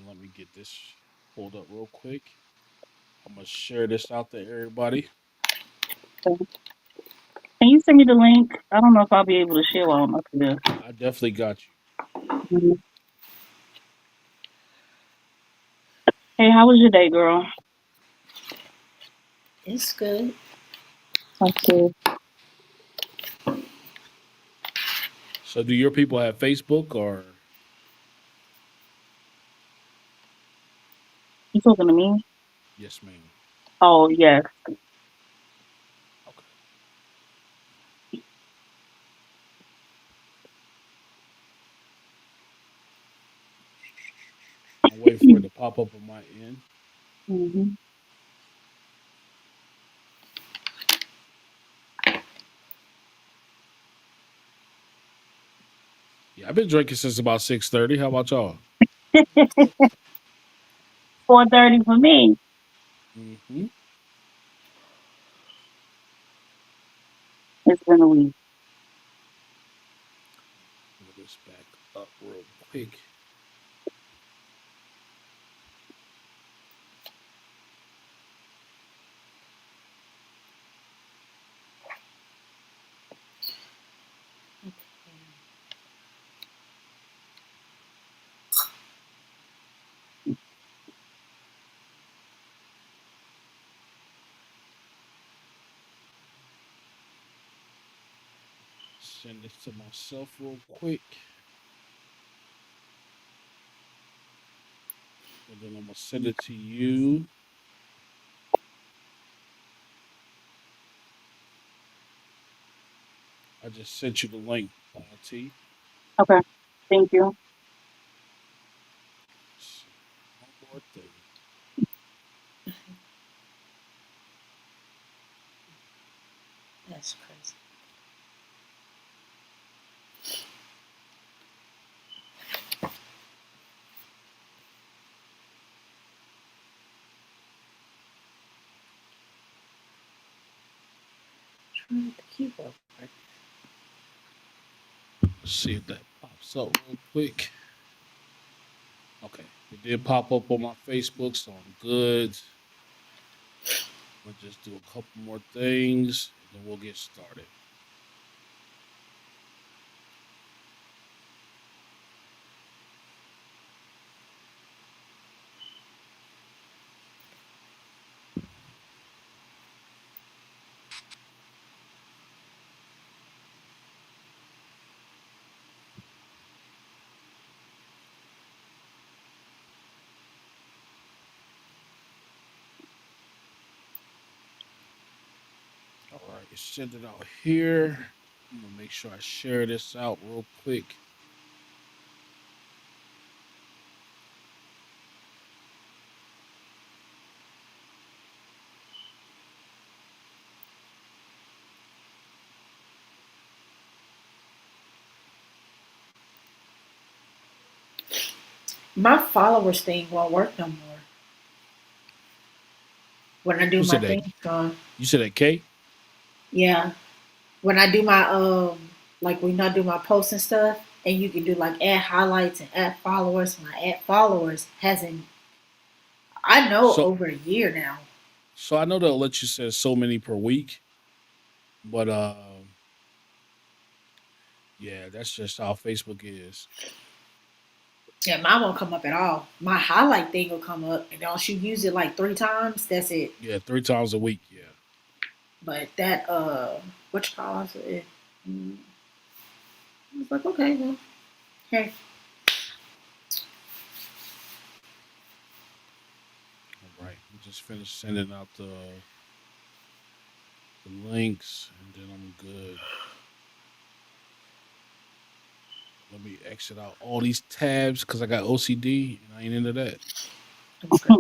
Let me get this pulled up real quick. I'm gonna share this out to everybody. So, can you send me the link? I don't know if I'll be able to share while I'm up here. I definitely got you. Mhm. Hey, how was your day, girl? It's good. That's good. So, do your people have Facebook or? You talking to me? Yes, ma'am. Oh, yes. Okay. I'm waiting for it to pop up on my end. hmm Yeah, I've been drinking since about 6:30. How about y'all? 4:30 for me. Mm-hmm. It's been a week. Pull this back up real quick. Send this to myself real quick, and then I'm gonna send it to you. I just sent you the link, T. Okay. Thank you. See, one more thing. That's crazy. Trying to keep up. See if that pops up real quick. Okay, it did pop up on my Facebook, so I'm good. We'll just do a couple more things, and then we'll get started. All right, send it out here. I'm gonna make sure I share this out real quick. My followers thing won't work no more when I do Who my said that? thing. Gone. You said that, K? Yeah, when I do my like when I do my posts and stuff, and you can do like add highlights and add followers. My add followers hasn't. I know So, over a year now. so I know they'll let you send so many per week, but yeah, that's just how Facebook is. Yeah, mine won't come up at all. My highlight thing will come up, and once you use it like 3 times, that's it. Yeah, 3 times a week. Yeah. But that what you call it? I was like, okay, well, hey, All right. We just finished sending out the links, and then I'm good. Let me exit out all these tabs because I got OCD and I ain't into that. okay.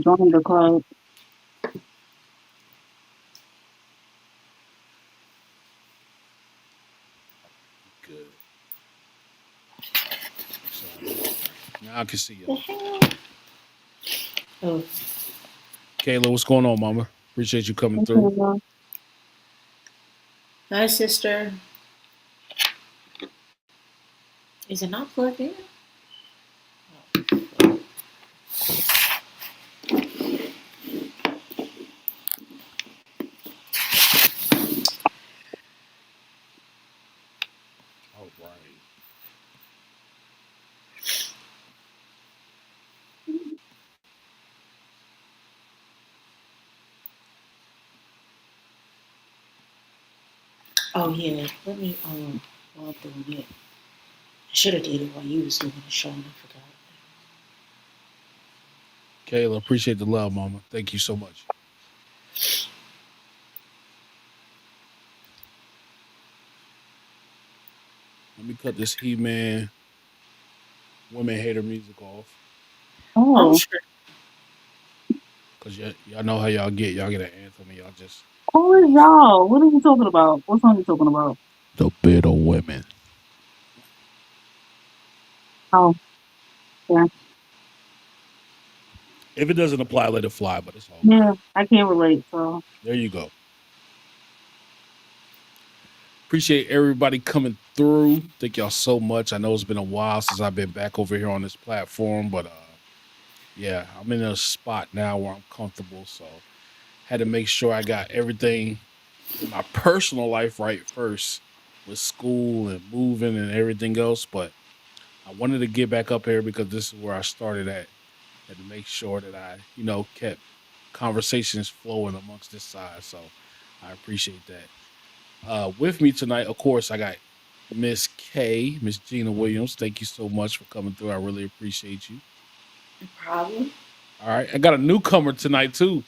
Join the club. Good. So all right. Now I can see The y'all. hell? Oh, Kayla, what's going on, Mama? Appreciate you coming through. Okay, hi, sister. Is it not plugged in? Oh yeah, let me while I'm doing it. I should have did it while you was doing the show and I forgot. Kayla, appreciate the love, mama. Thank you so much. Let me cut this He-Man women hater music off. I'm Oh, sure. Cause y'all know how y'all get. Y'all get an anthem and y'all just who is y'all? What are you talking about? What song are you talking about? the bitter women. Oh, yeah. If it doesn't apply, let it fly, but it's all good. Yeah, I can't relate, so. There you go. Appreciate everybody coming through. Thank y'all so much. I know it's been a while since I've been back over here on this platform, but yeah, I'm in a spot now where I'm comfortable, so had to make sure I got everything in my personal life right first with school and moving and everything else, but I wanted to get back up here because this is where I started at. Had to make sure that I, kept conversations flowing amongst this side, so I appreciate that. With me tonight, of course, I got Miss K, Miss Gina Williams. Thank you so much for coming through. I really appreciate you. No problem. All right, I got a newcomer tonight too.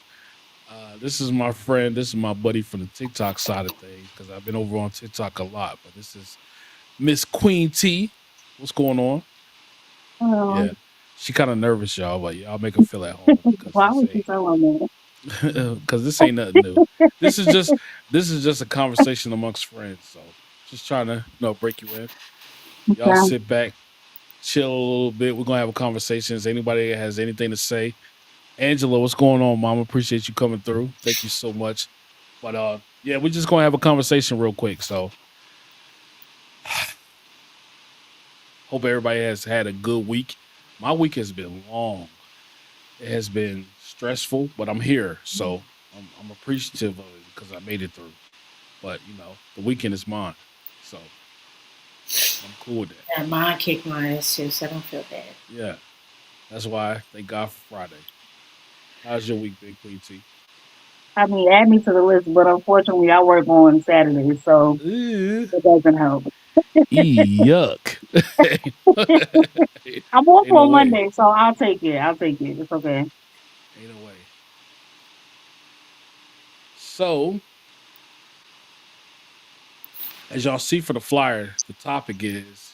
This is my friend. This is my buddy from the TikTok side of things because I've been over on TikTok a lot. But this is Miss Queen T. What's going on? Yeah, she kind of nervous, y'all, but y'all make her feel at home because Why would you tell them that? because this ain't nothing new. This is just a conversation amongst friends. So just trying to break you in. Y'all Okay. sit back, chill a little bit. We're gonna have a conversation. If anybody has anything to say, Angela, what's going on, Mom? Appreciate you coming through. Thank you so much. But yeah, we're just gonna have a conversation real quick. So hope everybody has had a good week. My week has been long. It has been stressful, but I'm here, so I'm appreciative of it because I made it through. But the weekend is mine, so I'm cool with that. Yeah, mine kicked my ass too, so I don't feel bad. Yeah, that's why thank God for Friday. How's your week been, Queen T? I mean, add me to the list, but unfortunately, I work on Saturdays, so Ugh. it doesn't help. Yuck. I'm off Ain't no on way. Monday, so I'll take it. I'll take it. It's okay. Ain't no way. So, as y'all see for the flyer, the topic is,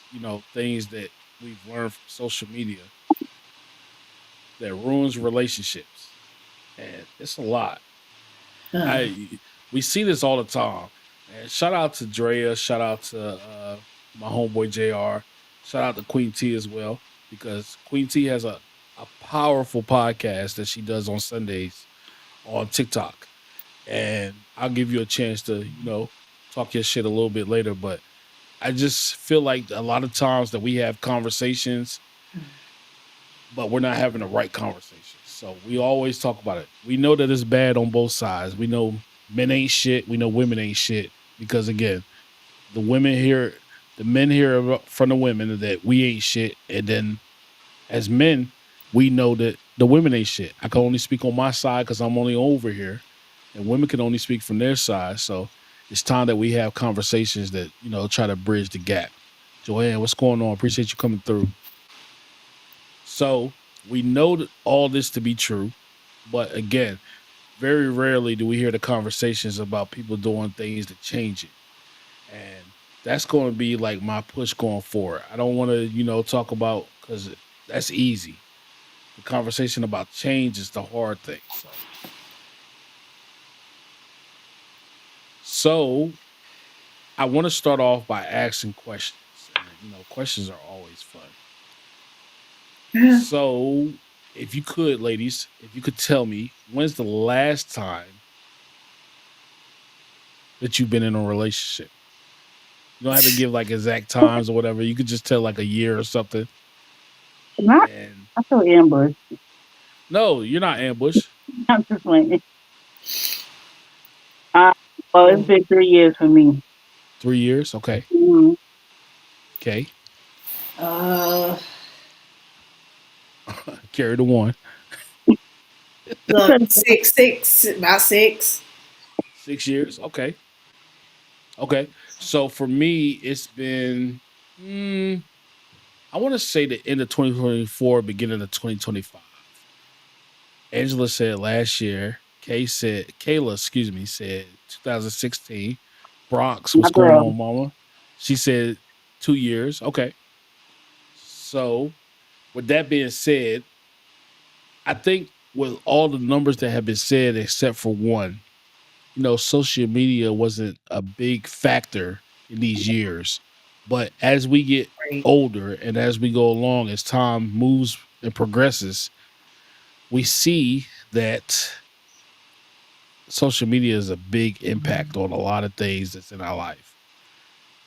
things that we've learned from social media that ruins relationships. And it's a lot. We see this all the time. And shout out to Drea, shout out to my homeboy JR, shout out to Queen T as well, because Queen T has a powerful podcast that she does on Sundays on TikTok. And I'll give you a chance to, talk your shit a little bit later, but I just feel like a lot of times that we have conversations, but we're not having the right conversations. So we always talk about it. We know that it's bad on both sides. We know men ain't shit. We know women ain't shit because again, the men hear from the women that we ain't shit, and then as men, we know that the women ain't shit. I can only speak on my side because I'm only over here, and women can only speak from their side. So it's time that we have conversations that try to bridge the gap. Joanne, what's going on? Appreciate you coming through. So we know that all this to be true, but again, very rarely do we hear the conversations about people doing things to change it. And that's going to be like my push going forward. I don't want to, talk about because that's easy. The conversation about change is the hard thing. So I want to start off by asking questions. And, questions are always fun. Yeah. So if you could, ladies, if you could tell me, when's the last time that you've been in a relationship? You don't have to give like exact times or whatever. You could just tell like a year or something. Not, And I feel ambushed. no, you're not ambushed. I'm just playing. Well, it's been 3 years for me. 3 years, okay. Mhm. Okay. Uh, Carry the one. look, about 6. 6 years. Okay. Okay. So for me, it's been, I want to say the end of 2024, beginning of 2025. Angela said last year. Kayla, excuse me, said 2016. Bronx, My what's going girl. on, mama? She said 2 years. Okay. So with that being said, I think with all the numbers that have been said, except for one, social media wasn't a big factor in these years. But as we get Right. older and as we go along, as time moves and progresses, we see that social media is a big impact on a lot of things that's in our life.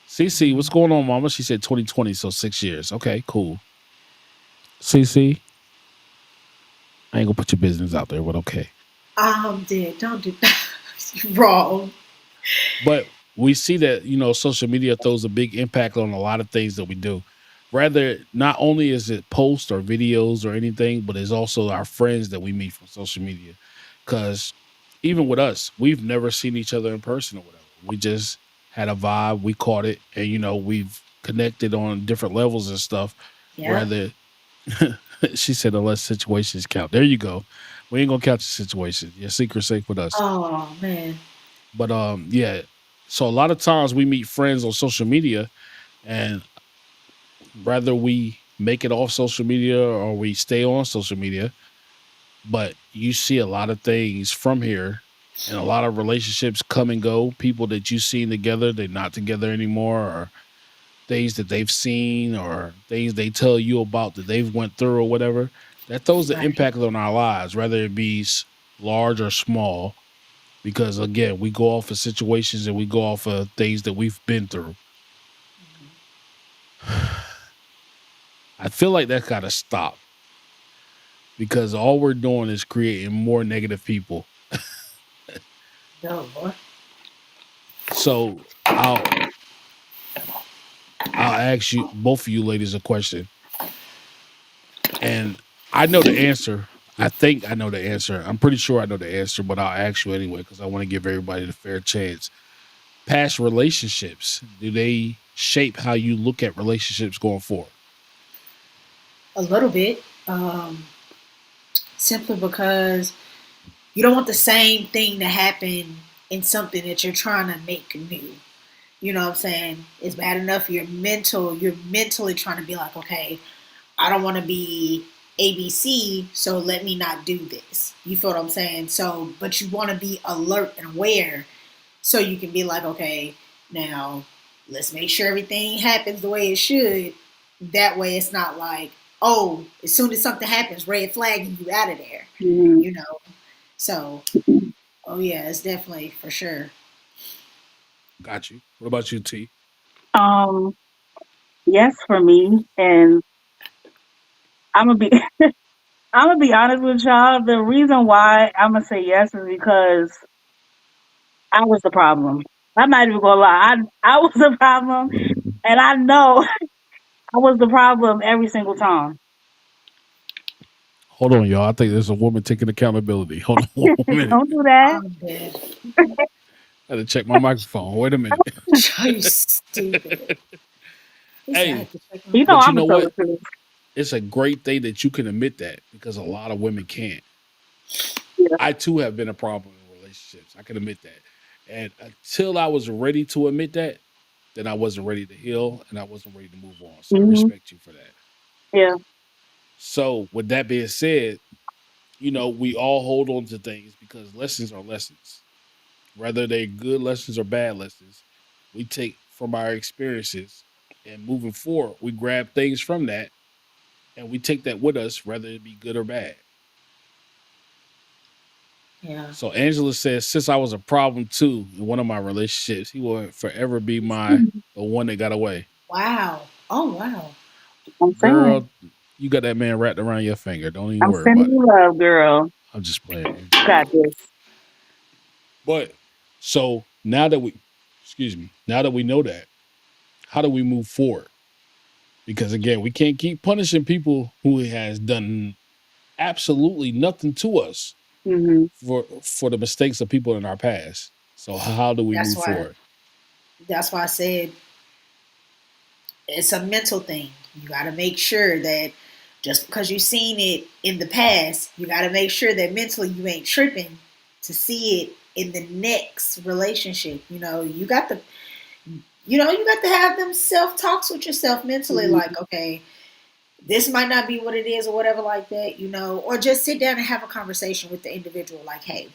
CC, what's going on, mama? She said 2020, so 6 years. Okay, cool. CC, I ain't gonna put your business out there, but okay. I'm dead. Don't do that. You're wrong. But we see that, social media throws a big impact on a lot of things that we do. Rather, not only is it posts or videos or anything, but it's also our friends that we meet from social media. Because even with us, we've never seen each other in person or whatever. We just had a vibe, we caught it, and we've connected on different levels and stuff. Yeah. Rather, she said, unless situations count. There you go. We ain't gonna count your situations. Your secret's safe with us. Oh man. But yeah. So a lot of times we meet friends on social media, and whether we make it off social media or we stay on social media, but you see a lot of things from here, and a lot of relationships come and go. People that you've seen together, they're not together anymore, or things that they've seen, or things they tell you about that they've went through or whatever. That throws the Right. impact on our lives, whether it be large or small. Because again, we go off of situations and we go off of things that we've been through. I feel like that gotta stop, because all we're doing is creating more negative people. No, boy. So I'll ask you, both of you ladies, a question, and I know the answer. I think I know the answer. I'm pretty sure I know the answer, but I'll ask you anyway because I want to give everybody the fair chance. Past relationships, do they shape how you look at relationships going forward? A little bit. Simply because you don't want the same thing to happen in something that you're trying to make new. You know what I'm saying? It's bad enough you're mentally trying to be like, okay, I don't want to be ABC, so let me not do this. You feel what I'm saying? So, but you want to be alert and aware so you can be like, okay, now let's make sure everything happens the way it should. That way it's not like, oh, as soon as something happens, red flagging you out of there. Mhm. You know? So, oh yeah, it's definitely for sure. Got you. What about you, T? Um, yes for me, and I'm gonna be I'm gonna be honest with y'all. The reason why I'm gonna say yes is because I was the problem. I'm not even gonna lie. I was the problem, and I know I was the problem every single time. Hold on, y'all. I think there's a woman taking accountability. Hold on one minute. Don't do that. I'm dead. I had to check my microphone. Wait a minute. You stupid. He said I Hey, had to check my You know but you I'm mic. a know solar what? too. It's a great thing that you can admit that, because a lot of women can't. Yeah. I too have been a problem in relationships. I can admit that. And until I was ready to admit that, then I wasn't ready to heal and I wasn't ready to move on. So I Hmm. respect you for that. Yeah. So with that being said, we all hold on to things because lessons are lessons. Whether they're good lessons or bad lessons, we take from our experiences, and moving forward, we grab things from that and we take that with us, whether it be good or bad. Yeah. So Angela says, since I was a problem too in one of my relationships, he will forever be the one that got away. Wow. Oh wow. I'm saying. Girl, you got that man wrapped around your finger. Don't even I'm worry sending about it. you love, girl. I'm just playing. I'm You joking. got this. But so now that we, excuse me, now that we know that, how do we move forward? Because again, we can't keep punishing people who has done absolutely nothing to us Hmm. for the mistakes of people in our past. So how do we That's move why forward? that's why I said it's a mental thing. You got to make sure that just because you've seen it in the past, you got to make sure that mentally you ain't tripping to see it in the next relationship. You got to have them self talks with yourself mentally, Hmm. like, okay, this might not be what it is or whatever like that, or just sit down and have a conversation with the individual, like, hey,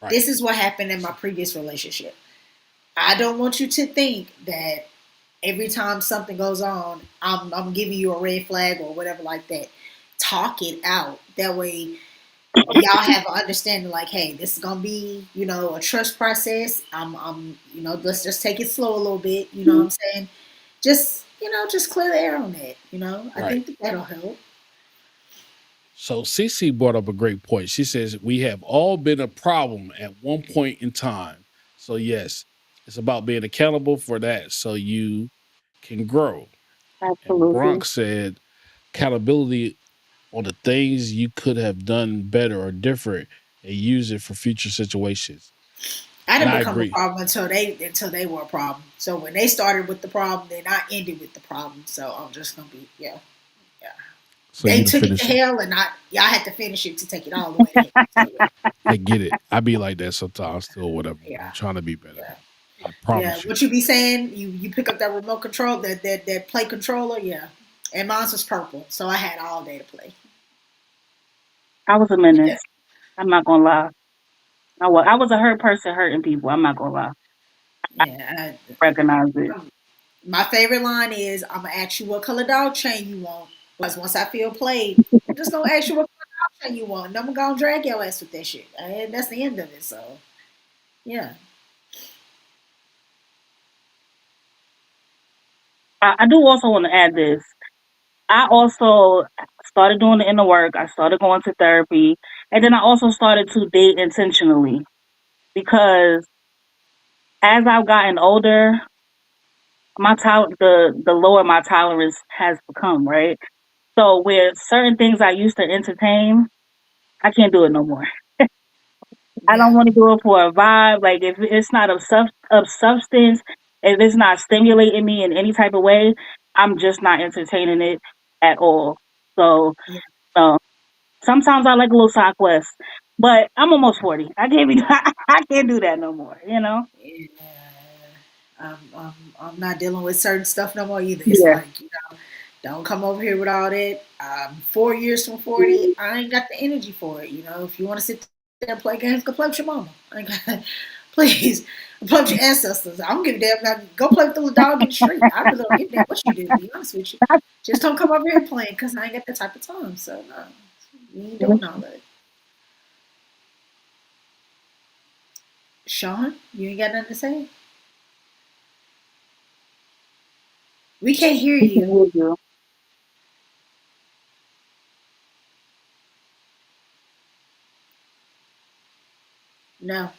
Right. this is what happened in my previous relationship. I don't want you to think that every time something goes on, I'm giving you a red flag or whatever like that. Talk it out. That way, y'all have an understanding. Like, hey, this is gonna be, a trust process. Let's just take it slow a little bit. You know what I'm saying? Just clear the air on that. I Right. think that'll help. So Cece brought up a great point. She says we have all been a problem at one point in time. So yes, it's about being accountable for that so you can grow. And Absolutely. Bronx said accountability on the things you could have done better or different and use it for future situations. I And didn't I become a agree. problem until they were a problem. So when they started with the problem, then I ended with the problem. So I'm just gonna be yeah. So They you to took it to finish it. hell, and y'all had to finish it to take it all the way to hell. So I get it. I be like that sometimes still whatever, but I'm yeah, trying to be better. yeah, I yeah. promise you. What you be saying? You pick up that remote control, that play controller, yeah. And mine was purple, so I had all day to play. I was a menace. I'm not gonna lie. I was a hurt person hurting people. I'm not gonna lie. Yeah. Recognize it. My favorite line is, "I'm gonna ask you what color dog chain you want." Because once I feel played, I'm just gonna ask you what color dog chain you want, and I'm gonna drag your ass with that shit. And that's the end of it. So yeah. I do also want to add this. I also started doing the inner work. I started going to therapy, and then I also started to date intentionally because as I've gotten older, the lower my tolerance has become. Right. So where certain things I used to entertain, I can't do it no more. I don't Yeah. want to do it for a vibe. Like if it's not of substance, if it's not stimulating me in any type of way, I'm just not entertaining it at all. So Yeah. no. Sometimes I like a little side quest, but I'm almost 40. I can't be. I can't do that no more. You know. Yeah. I'm not dealing with certain stuff no more either. It's Yeah. like, don't come over here with all that. 4 years from 40, I ain't got the energy for it. If you want to sit there and play games, go play with your mama. I ain't got, please, play with your ancestors. I don't give a damn. Now, go play with the little dog in the street. I really don't give a damn what you do, to be honest with you. Just don't come over here playing because I ain't got that type of time. So, no, we ain't doing all that. Sean, you ain't got nothing to say? We can't hear We can you. hear you. No. No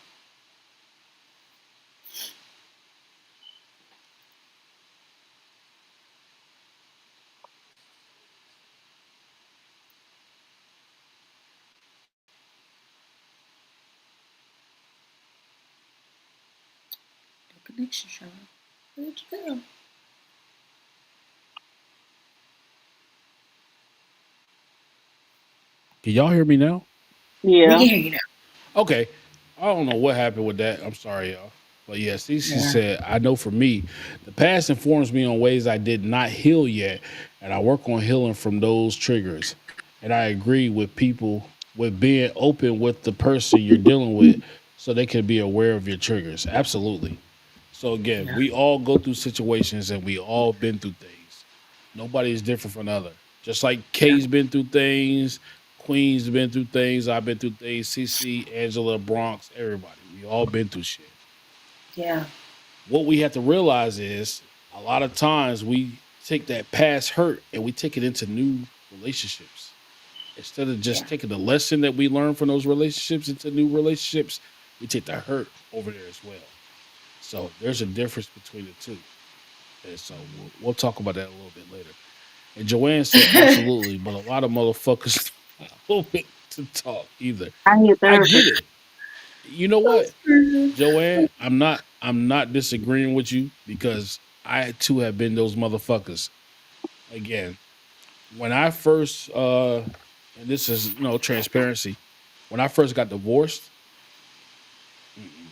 connection, Sean. Where'd you go? Can y'all hear me now? We Yeah. can hear you now. Okay. I don't know what happened with that. I'm sorry, y'all. But yeah, Cece Yeah. said, I know for me, the past informs me on ways I did not heal yet, and I work on healing from those triggers. And I agree with people with being open with the person you're dealing with so they can be aware of your triggers. Absolutely. So again, Yeah. we all go through situations and we all been through things. Nobody is different from another. Just like Yeah. Kay's been through things, Queen's been through things, I've been through things, CC, Angela, Bronx, everybody. We all been through shit. Yeah. What we have to realize is a lot of times we take that past hurt and we take it into new relationships. Instead of Yeah. just taking the lesson that we learned from those relationships into new relationships, we take the hurt over there as well. So there's a difference between the two. And so we'll talk about that a little bit later. And Joanne said absolutely, but a lot of motherfuckers not open to talk either. I need a I therapist. get it. You know what, Joanne? I'm not disagreeing with you because I too have been those motherfuckers. Again, when I first and this is transparency, when I first got divorced, mm-mm.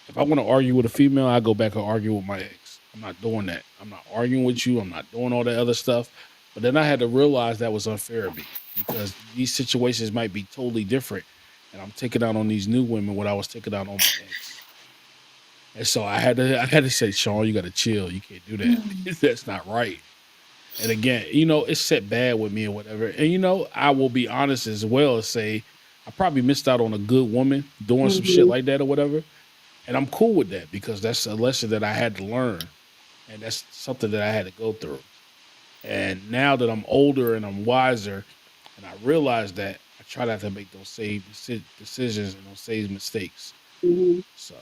If I want to argue with a female, I go back and argue with my ex. I'm not doing that. I'm not arguing with you. I'm not doing all that other stuff. But then I had to realize that was unfair of me because these situations might be totally different. And I'm taking out on these new women what I was taking out on my ex. And so I had to say, Sean, you gotta chill. You can't do that. That's not right. And again, it's set bad with me or whatever. And I will be honest as well as say I probably missed out on a good woman doing some shit Hmm. like that or whatever. And I'm cool with that because that's a lesson that I had to learn. And that's something that I had to go through. And now that I'm older and I'm wiser and I realize that, I try not to make those same decisions and those same mistakes. Hmm. So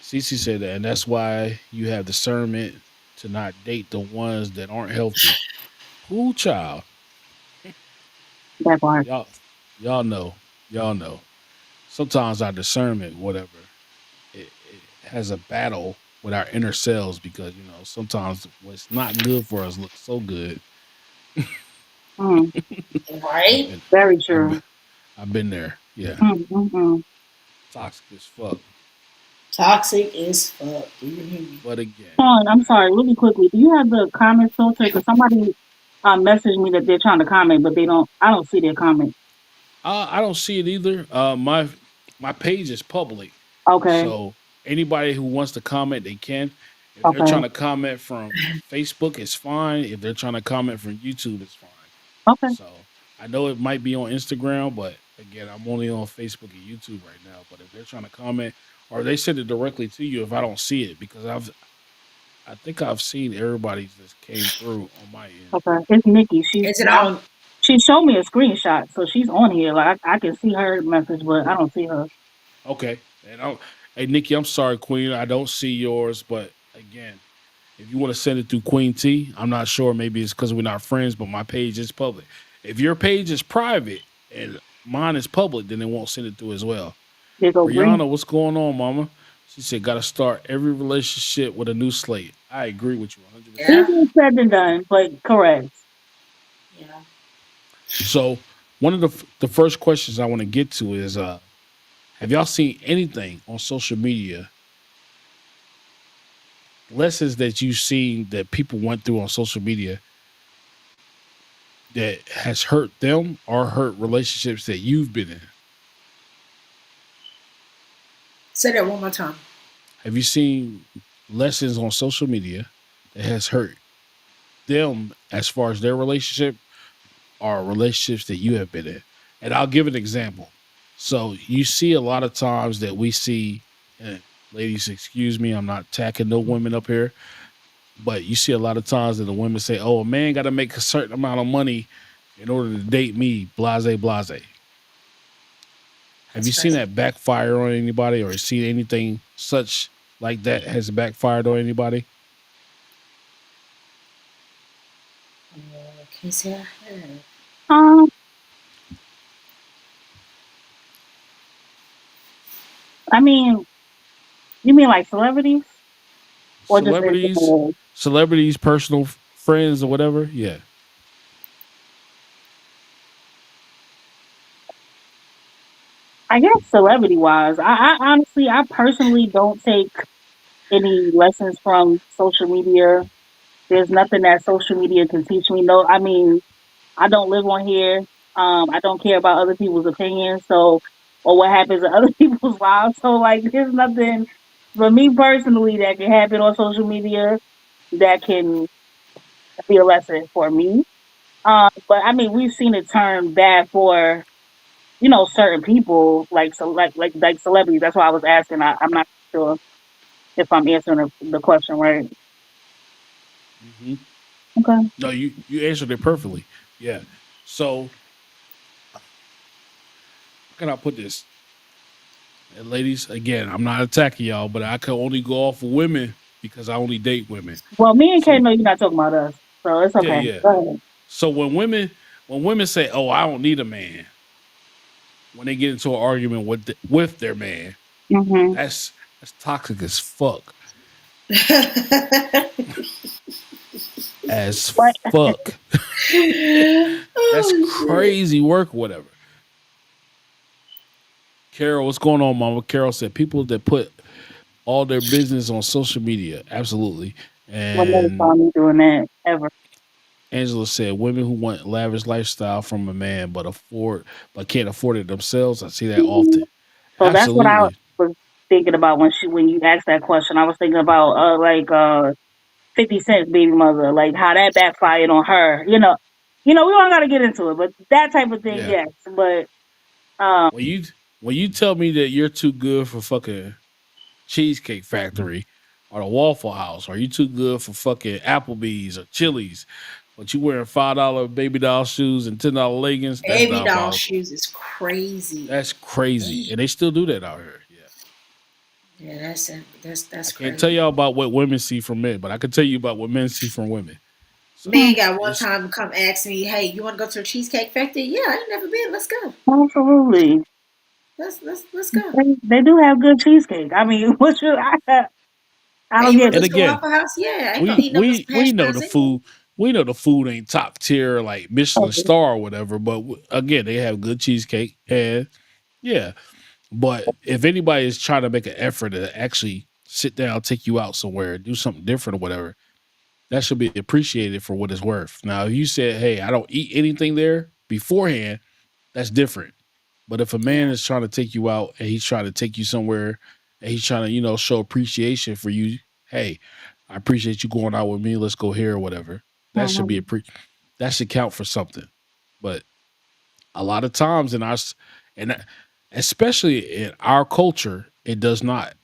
Cece said that, and that's why you have discernment to not date the ones that aren't healthy. Who child? That part. Y'all y'all know. Y'all know. Sometimes our discernment, whatever, it has a battle with our inner selves because sometimes what's not good for us looks so good. Mm. I've Right? been Very I've true. been I've been there. Yeah. Mm-mm. Toxic as fuck. Toxic as fuck. Do you hear me? But again, Sean, I'm sorry, really quickly. Do you have the comment filter? Because somebody messaged me that they're trying to comment, but they don't. I don't see their comment. I don't see it either. My page is public. Okay. So anybody who wants to comment, they can. If they're Okay. trying to comment from Facebook, it's fine. If they're trying to comment from YouTube, it's fine. Okay. So I know it might be on Instagram, but again, I'm only on Facebook and YouTube right now. But if they're trying to comment or they send it directly to you, if I don't see it, because I think I've seen everybody's that came through on my end. Okay. It's Nikki. Is it on? She showed me a screenshot, so she's on here. Like I can see her message, but I don't see her. Okay. Hey Nikki, I'm sorry, Queen. I don't see yours, but again, if you want to send it through Queen T, I'm not sure. Maybe it's because we're not friends, but my page is public. If your page is private and mine is public, then they won't send it through as well. There go Bree. Brianna, what's going on, Mama? She said, "Got to start every relationship with a new slate." I agree with you 100%. Yeah. Easier said than done, but correct. Yeah. So, one of the first questions I want to get to is, have y'all seen anything on social media, lessons that you've seen that people went through on social media that has hurt them or hurt relationships that you've been in? Say that one more time. Have you seen lessons on social media that has hurt them as far as their relationship or relationships that you have been in? And I'll give an example. So you see a lot of times that we see, and ladies, excuse me, I'm not attacking no women up here, but you see a lot of times that the women say, "Oh, a man got to make a certain amount of money in order to date me." Blase, blase. Have That's you seen crazy. that backfire on anybody, or seen anything such like that has backfired on anybody? Can you say I have? Um, I mean, you mean like celebrities or just in Celebrities, general? celebrities, personal friends, or whatever. Yeah. I guess celebrity wise, I honestly, I personally don't take any lessons from social media. There's nothing that social media can teach me. No, I mean, I don't live on here. I don't care about other people's opinions. So, or what happens in other people's lives. So, like, there's nothing for me personally that can happen on social media that can be a lesson for me. But I mean, we've seen it turn bad for certain people, like like celebrities. That's why I was asking. I'm not sure if I'm answering the question right. Hmm. Okay. No, you answered it perfectly. Yeah. So how can I put this? And ladies, again, I'm not attacking y'all, but I can only go off of women. because I only date women. Well, me and Kay So know you're not talking about us, so it's yeah, okay. yeah. Go ahead. So when women say, "Oh, I don't need a man," when they get into an argument with their man, Hmm. that's toxic as fuck. As But fuck. That's Oh shit. crazy work, whatever. Carol, what's going on, Mama? Carol said people that put all their business on social media, absolutely. I never And saw me doing that ever. Angela said women who want lavish lifestyle from a man but can't afford it themselves. I see that Mhm. often. So that's what I Absolutely. was thinking about when you asked that question. I was thinking about 50 Cent's baby mother, like how that backfired on her. We don't got to get into it, but that type of thing, Yeah. yes. But um, When you tell me that you're too good for fucking Cheesecake Factory or the Waffle House, or you too good for fucking Applebee's or Chili's, but you wearing $5 baby doll shoes and $10 leggings, that's Baby doll diabolical. shoes is crazy. That's crazy. Damn. And they still do that out here. Yeah. Yeah, that's I can't tell crazy. y'all about what women see from men, but I can tell you about what men see from women. So Man got one it's time come ask me, "Hey, you want to go to a cheesecake factory?" Yeah, I ain't never been. Let's go. absolutely, Let's go. they do have good cheesecake. I mean, what should I Hey, don't you want get to and go to the again, Waffle House? Yeah, I ain't gonna we eat no we we hash know the browns anyway. food. We know the food ain't top tier like Michelin it. star or whatever, but again, they have good cheesecake and yeah. But if anybody is trying to make an effort to actually sit down, take you out somewhere, do something different or whatever, that should be appreciated for what it's worth. Now, if you said, "Hey, I don't eat anything there beforehand," that's different. But if a man Yeah. is trying to take you out and he's trying to take you somewhere and he's trying to, show appreciation for you, hey, I appreciate you going out with me. Let's go here or whatever. That should be Mhm. that should count for something. But a lot of times and especially in our culture, it does not.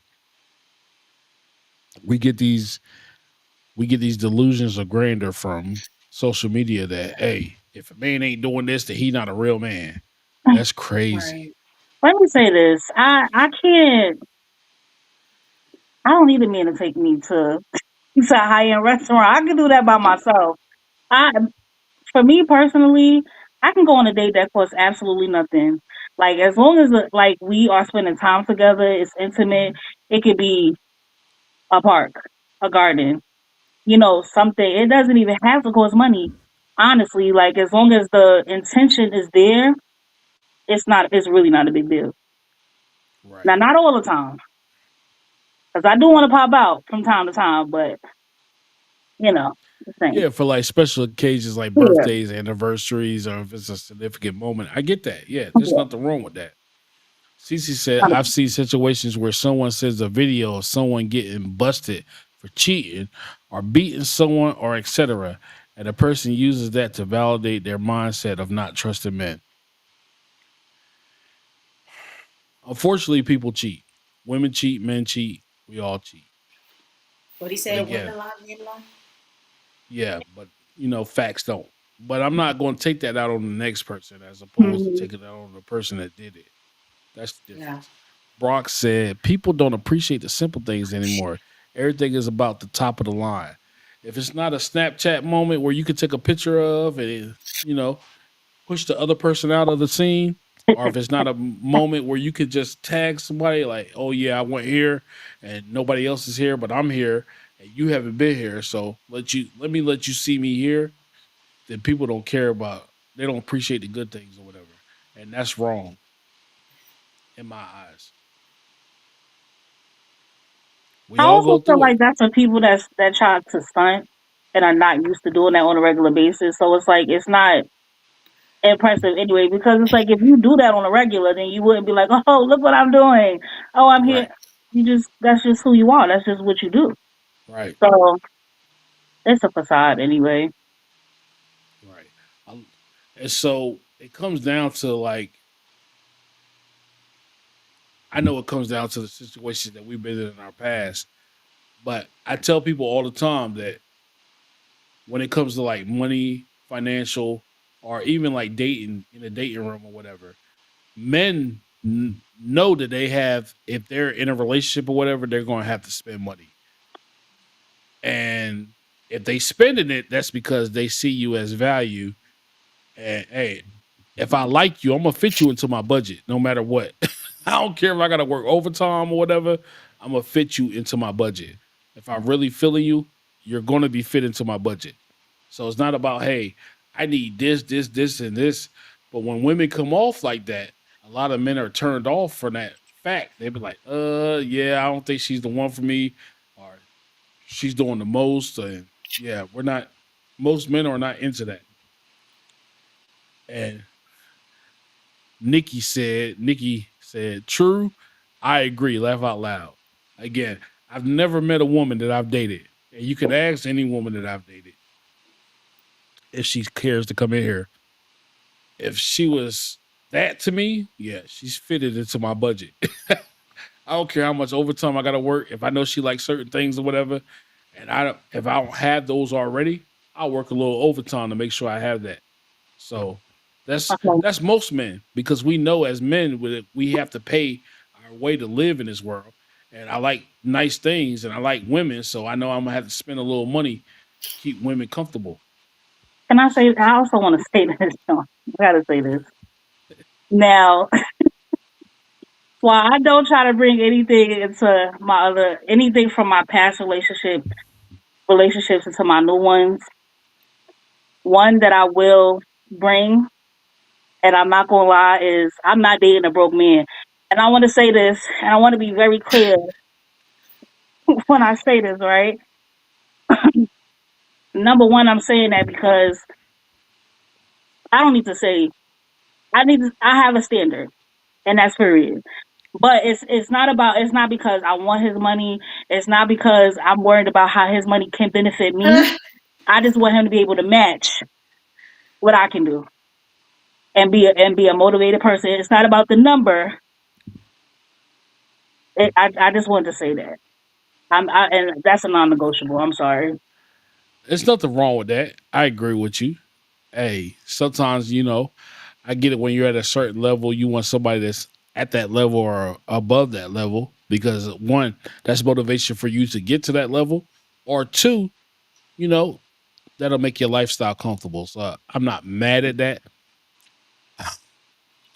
We get these delusions of grandeur from social media that hey, if a man ain't doing this, then he not a real man. That's crazy. Right. Let me say this: I can't. I don't need a man to take me to a high end restaurant. I can do that by myself. I For me personally, I can go on a date that costs absolutely nothing. Like as long as like we are spending time together, it's intimate. It could be a park, a garden, something. It doesn't even have to cost money. Honestly, like as long as the intention is there, it's really not a big deal. Now, Right. not all the time, because I do want to pop out from time to time, but the same. Yeah, for like special occasions like Yeah, birthdays, anniversaries, or if it's a significant moment. I get that. Yeah, there's yeah. nothing wrong with that. Cece said, I've seen situations where someone sends a video of someone getting busted for cheating or beating someone or etc. And the person uses that to validate their mindset of not trusting men. Unfortunately, people cheat. Women cheat, men cheat, we all cheat. What he But said, again, women lie, men lie. yeah, but facts don't. But I'm not going to take that out on the next person as opposed to Mhm. taking it out on the person that did it. That's the Yeah. difference. Brock said people don't appreciate the simple things anymore. Everything is about the top of the line. If it's not a Snapchat moment where you can take a picture of and push the other person out of the scene, or if it's not a moment where you could just tag somebody like, "Oh yeah, I went here and nobody else is here, but I'm here and you haven't been here, so let me let you see me here." Then people don't care about, they don't appreciate the good things or whatever, and that's wrong in my eyes. We I all also go feel through it. like that's for people that try to stunt and are not used to doing that on a regular basis. So it's like it's not impressive anyway, because it's like if you do that on a regular, then you wouldn't be like, oh, look what I'm doing. Oh, I'm here. Right, That's just who you are. That's just what you do. right, So it's a facade anyway. right. Um, and so it comes down to like, I know it comes down to the situations that we've been in our past, but I tell people all the time that when it comes to like money, financial, or even like dating in a dating room or whatever, men know that they have, if they're in a relationship or whatever, they're going to have to spend money. And if they spending it, that's because they see you as value. And hey, if I like you, I'm gonna fit you into my budget no matter what. I don't care if I gotta work overtime or whatever. I'm gonna fit you into my budget. If I'm really feeling you, you're gonna be fit into my budget. So it's not about, hey, I need this, this, this, and this. But when women come off like that, a lot of men are turned off for that fact. They be like, yeah, I don't think she's the one for me, or she's doing the most. And yeah, we're not, most men are not into that. And Nikki said, true. I agree. Laugh out loud. Again, I've never met a woman that I've dated. And you can ask any woman that I've dated if she cares to come in here. If she was that to me, yeah, she's fitted into my budget. I don't care how much overtime I gotta work. If I know she likes certain things or whatever, and if I don't have those already, I'll work a little overtime to make sure I have that. So Okay. that's most men, because we know as men we have to pay our way to live in this world. And I like nice things and I like women, so I know I'm gonna have to spend a little money to keep women comfortable. Can I say? I also want to say this. I gotta say this now. While I don't try to bring anything into anything from my past relationships into my new ones, one that I will bring, and I'm not gonna lie, is I'm not dating a broke man. And I want to say this, and I want to be very clear when I say this, right? Number one, I'm saying that because I don't need to say I have a standard, and that's period. But it's not because I want his money. It's not because I'm worried about how his money can benefit me. I just want him to be able to match what I can do and be a motivated person. It's not about the number. I just wanted to say that. And that's a non-negotiable. I'm sorry. There's nothing wrong with that. I agree with you. Hey, sometimes, I get it when you're at a certain level, you want somebody that's at that level or above that level because one, that's motivation for you to get to that level, or two, you know, that'll make your lifestyle comfortable. So I'm not mad at that. I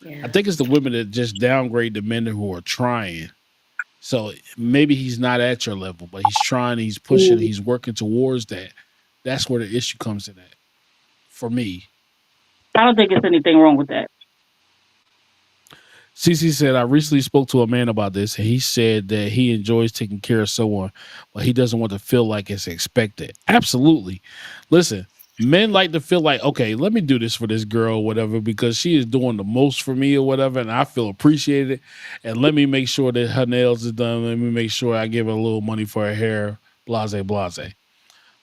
Yeah. think it's the women that just downgrade the men who are trying. So maybe he's not at your level, but he's trying, he's pushing, Mm, he's working towards that. That's where the issue comes in at for me. I don't think there's anything wrong with that. CC said, I recently spoke to a man about this, and he said that he enjoys taking care of someone, but he doesn't want to feel like it's expected. Absolutely. Listen, men like to feel like, okay, let me do this for this girl or whatever, because she is doing the most for me or whatever, and I feel appreciated. And let me make sure that her nails is done. Let me make sure I give her a little money for her hair, blase, blase.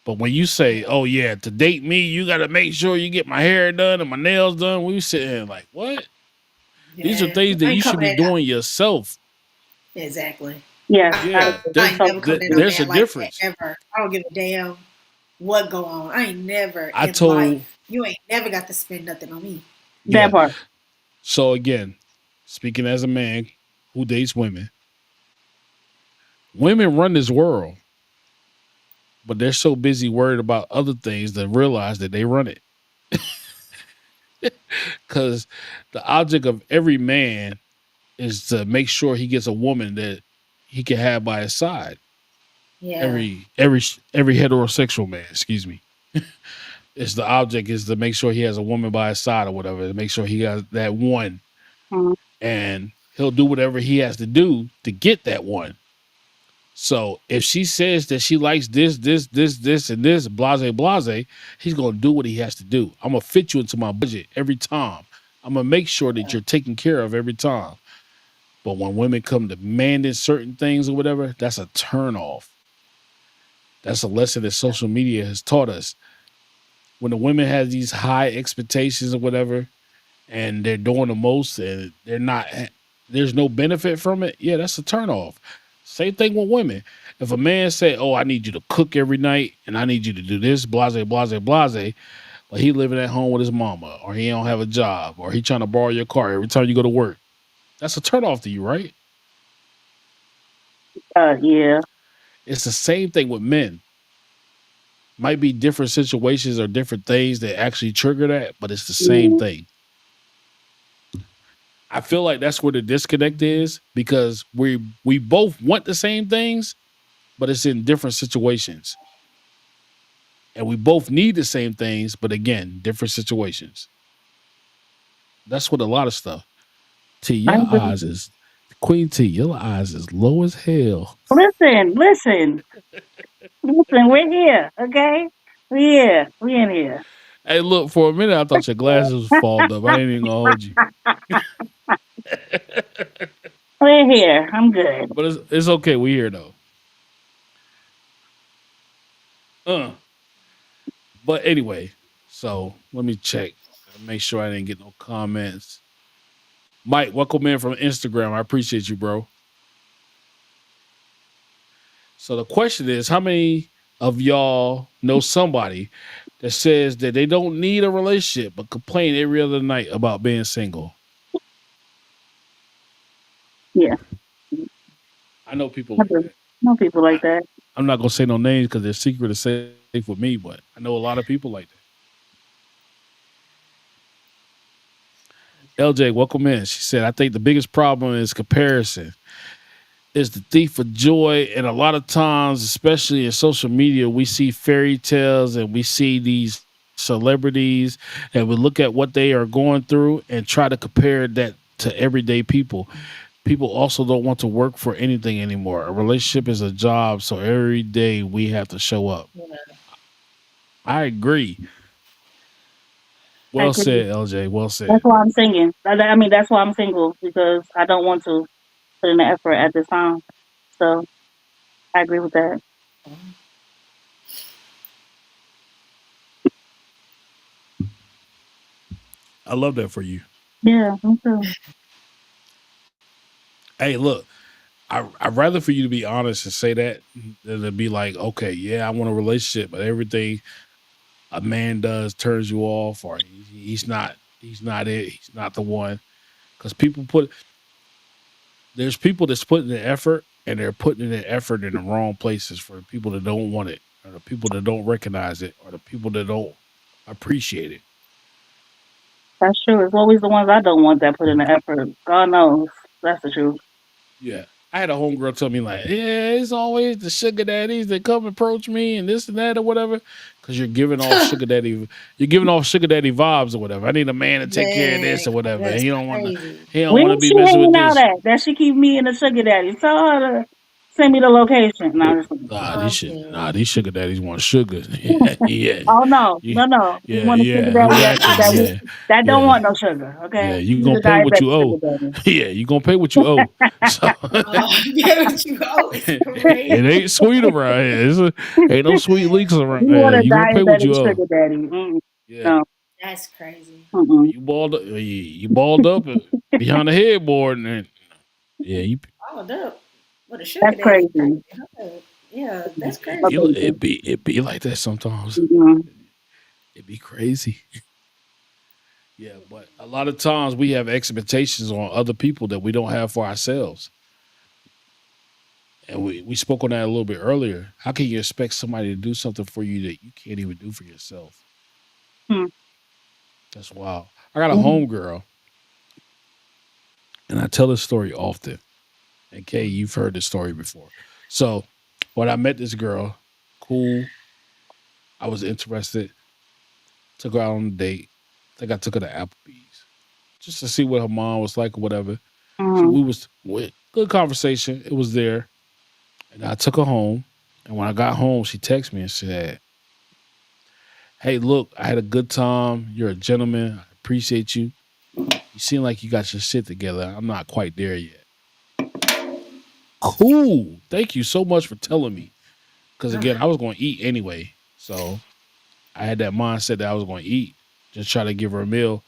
But when you say, oh, yeah, to date me, you got to make sure you get my hair done and my nails done, we sit here like, what? These are Yeah. things that I ain't you should coming be at doing yourself. exactly. Yes, I Yeah, agree. I there's ain't never coming in no there's a man like that difference. ever. I don't give a damn what go on. I ain't never I in told, life. You ain't never got to spend nothing on me. That yeah. part. So again, speaking as a man who dates women, women run this world, but they're so busy worried about other things that realize that they run it. Because the object of every man is to make sure he gets a woman that he can have by his side. Yeah. Every heterosexual man, excuse me, is the object is to make sure he has a woman by his side or whatever, to make sure he has that one, Mm, and he'll do whatever he has to do to get that one. So if she says that she likes this, and this, blase, blase, he's gonna do what he has to do. I'm gonna fit you into my budget every time. I'm gonna make sure that you're taken care of every time. But when women come demanding certain things or whatever, that's a turn off. That's a lesson that social media has taught us. When the women have these high expectations or whatever, and they're doing the most and they're not, there's no benefit from it, yeah, that's a turnoff. Same thing with women. If a man say, oh, I need you to cook every night and I need you to do this, blase, blase, blase, but he living at home with his mama, or he don't have a job, or he trying to borrow your car every time you go to work, that's a turnoff to you, right? yeah. It's the same thing with men. Might be different situations or different things that actually trigger that, but it's the same Mhm. thing. I feel like that's where the disconnect is because we both want the same things, but it's in different situations. And we both need the same things, but again, different situations. That's what a lot of stuff. T, I your agree. eyes is Queen T, your eyes is low as hell. Listen. We're here, okay? We here. We in here. Hey, look, for a minute I thought your glasses was fogged up. I ain't even gonna hold you. We're here. I'm good. But it's okay. We here though. Uh. But anyway, so let me check. Make sure I didn't get no comments. Mike, welcome in from Instagram. I appreciate you, bro. So the question is, how many of y'all know somebody that says that they don't need a relationship but complain every other night about being single? Yeah, I know people I like do. that. No people like that. I'm not gonna say no names because they're secret to safe with me, but I know a lot of people like that. LJ, welcome in. She said, I think the biggest problem is comparison. Is the thief of joy. And a lot of times, especially in social media, we see fairy tales and we see these celebrities and we look at what they are going through and try to compare that to everyday people. People also don't want to work for anything anymore. A relationship is a job, so every day we have to show up. Yeah. I agree. I Well agree. said, LJ. Well That's said. why I'm singing. I mean, that's why I'm single because I don't want to put in the effort at this time. So I agree with that. I love that for you. Yeah, me too. Hey, look, I'd rather for you to be honest and say that than to be like, okay, yeah, I want a relationship, but everything a man does turns you off, or he's not it, he's not the one. Because there's people that's putting the effort, and they're putting the effort in the wrong places for the people that don't want it, or the people that don't recognize it, or the people that don't appreciate it. That's true. It's always the ones I don't want that put in the effort. God knows. That's the truth. Yeah. I had a homegirl tell me like, yeah, it's always the sugar daddies that come approach me and this and that or whatever. Cause you're giving off sugar daddy vibes or whatever. I need a man to take care of this Dang, or whatever. that's crazy. He don't want to Where's be she messing with hanging out this. at? That she keep me in the sugar daddy. Tell her to send me the location. No, I'm just kidding. I'm dead. These sugar daddies want sugar. Yeah, yeah, Oh no, yeah, no. We yeah, want a sugar yeah, daddy exactly. Yeah, that don't yeah, want no sugar. yeah. Okay, You he's gonna a pay what you diabetic sugar owe. daddy. Yeah, you gonna pay what you owe. So Get what you owe is it crazy. ain't sweet around here. Ain't no sweet leaks around You here. want a You gonna pay what diabetic you owe. sugar daddy? Mm-mm. Yeah. No. That's crazy. Mm-mm. You balled up behind the headboard, and then, yeah, Followed up with a sugar That's daddy. crazy. Yeah, that's crazy. Okay. it be like that sometimes. Mm-mm. It be crazy. Yeah, but a lot of times we have expectations on other people that we don't have for ourselves. And we spoke on that a little bit earlier. How can you expect somebody to do something for you that you can't even do for yourself? Hmm. That's wild. I got a Mhm. homegirl, and I tell this story often. And Kay, you've heard this story before. So when I met this girl, cool. I was interested. Took her out on a date. I think I took her to Applebee's just to see what her mom was like or whatever. Mhm. Good conversation. It was there, and I took her home. And when I got home, she texted me and said, "Hey, look, I had a good time. You're a gentleman. I appreciate you. You seem like you got your shit together. I'm not quite there yet." Cool. Thank you so much for telling me. Because again, I was going to eat anyway. So I had that mindset that I was going to eat, just try to give her a meal.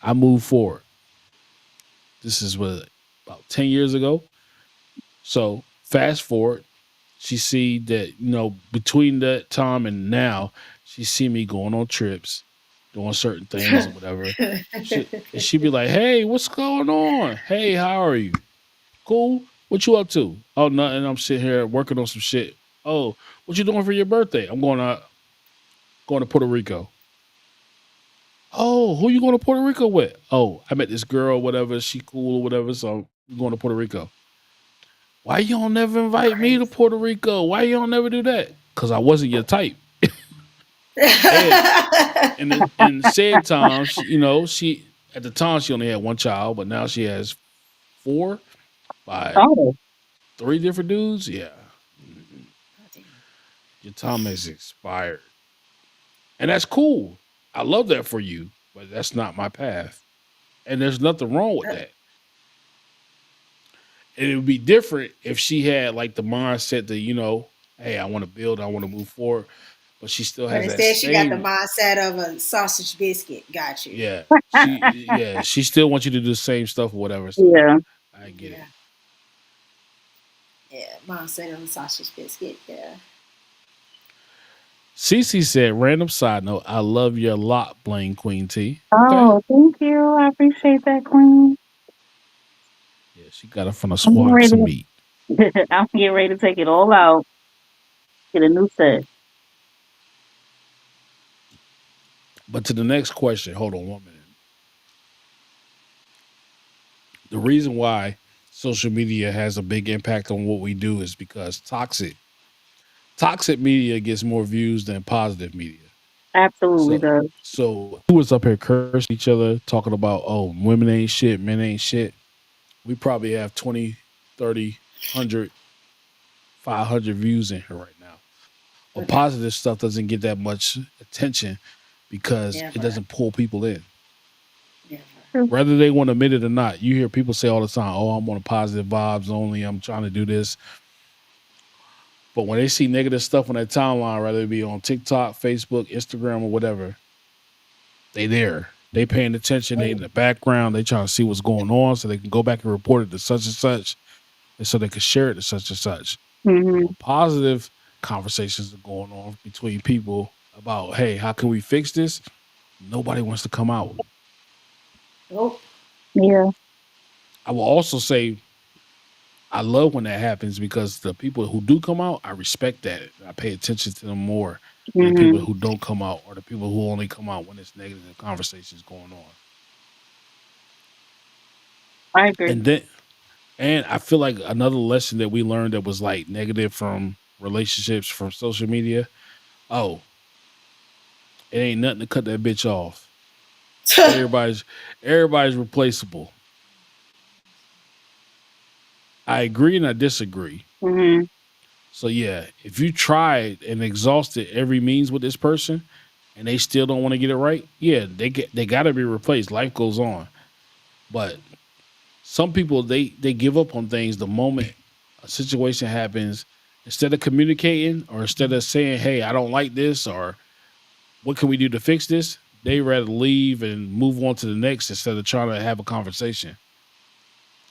I moved forward. This is about 10 years ago. So fast forward, she see that, between that time and now, she see me going on trips, doing certain things or whatever. She'd be like, hey, what's going on? Hey, how are you? Cool. What you up to? Oh, nothing. I'm sitting here working on some shit. Oh, what you doing for your birthday? I'm going out. Going to Puerto Rico. Oh, who you going to Puerto Rico with? Oh, I met this girl, whatever. She cool or whatever. So I'm going to Puerto Rico. Why you don't never invite me to Crazy. Puerto Rico? Why you don't never do that? Because I wasn't your type. And in the same time, she at the time she only had one child, but now she has four by Oh, three different dudes. Yeah, Mhm. God damn. Your time has expired, and that's cool. I love that for you, but that's not my path, and there's nothing wrong with that. And it would be different if she had like the mindset that hey, I want to build, I want to move forward, but she still But has that instead, she got the same. mindset of a sausage biscuit. Got you. Yeah, she still wants you to do the same stuff or whatever. So yeah, yeah. I get it. Yeah. Yeah. Mindset of a sausage biscuit. Yeah. Cece said, random side note, I love your lot, Blaine Queen T. Okay. Oh, thank you. I appreciate that, Queen. Yeah, she got it from the I'm getting squawks ready. of meat. I'm getting ready to take it all out. Get a new set. But to the next question, hold on 1 minute. The reason why social media has a big impact on what we do is because toxic media gets more views than positive media. Absolutely So does. so who was up here cursing each other, talking about, oh, women ain't shit, men ain't shit. We probably have 20, 30, 100, 500 views in here right now. But Okay. positive stuff doesn't get that much attention because it Never. doesn't pull people in. Never. True. Whether they want to admit it or not, you hear people say all the time, oh, I'm on positive vibes only. I'm trying to do this. But when they see negative stuff on their timeline, whether it be on TikTok, Facebook, Instagram, or whatever, they there. They paying attention. They in the background. They trying to see what's going on so they can go back and report it to such and such, and so they can share it to such and such. But Hmm. when positive conversations are going on between people about, hey, how can we fix this? Nobody wants to come out. Nope. Yeah. I will also say I love when that happens because the people who do come out, I respect that. I pay attention to them more than the people Hmm. who don't come out or the people who only come out when it's negative conversations going on. I agree. And I feel like another lesson that we learned that was like negative from relationships from social media. Oh, it ain't nothing to cut that bitch off. Everybody's everybody's replaceable. I agree and I disagree. Hmm. So yeah, if you tried and exhausted every means with this person and they still don't want to get it right, yeah, they got to be replaced. Life goes on. But some people they give up on things the moment a situation happens. Instead of communicating or instead of saying, "Hey, I don't like this," or "What can we do to fix this?" they rather leave and move on to the next instead of trying to have a conversation.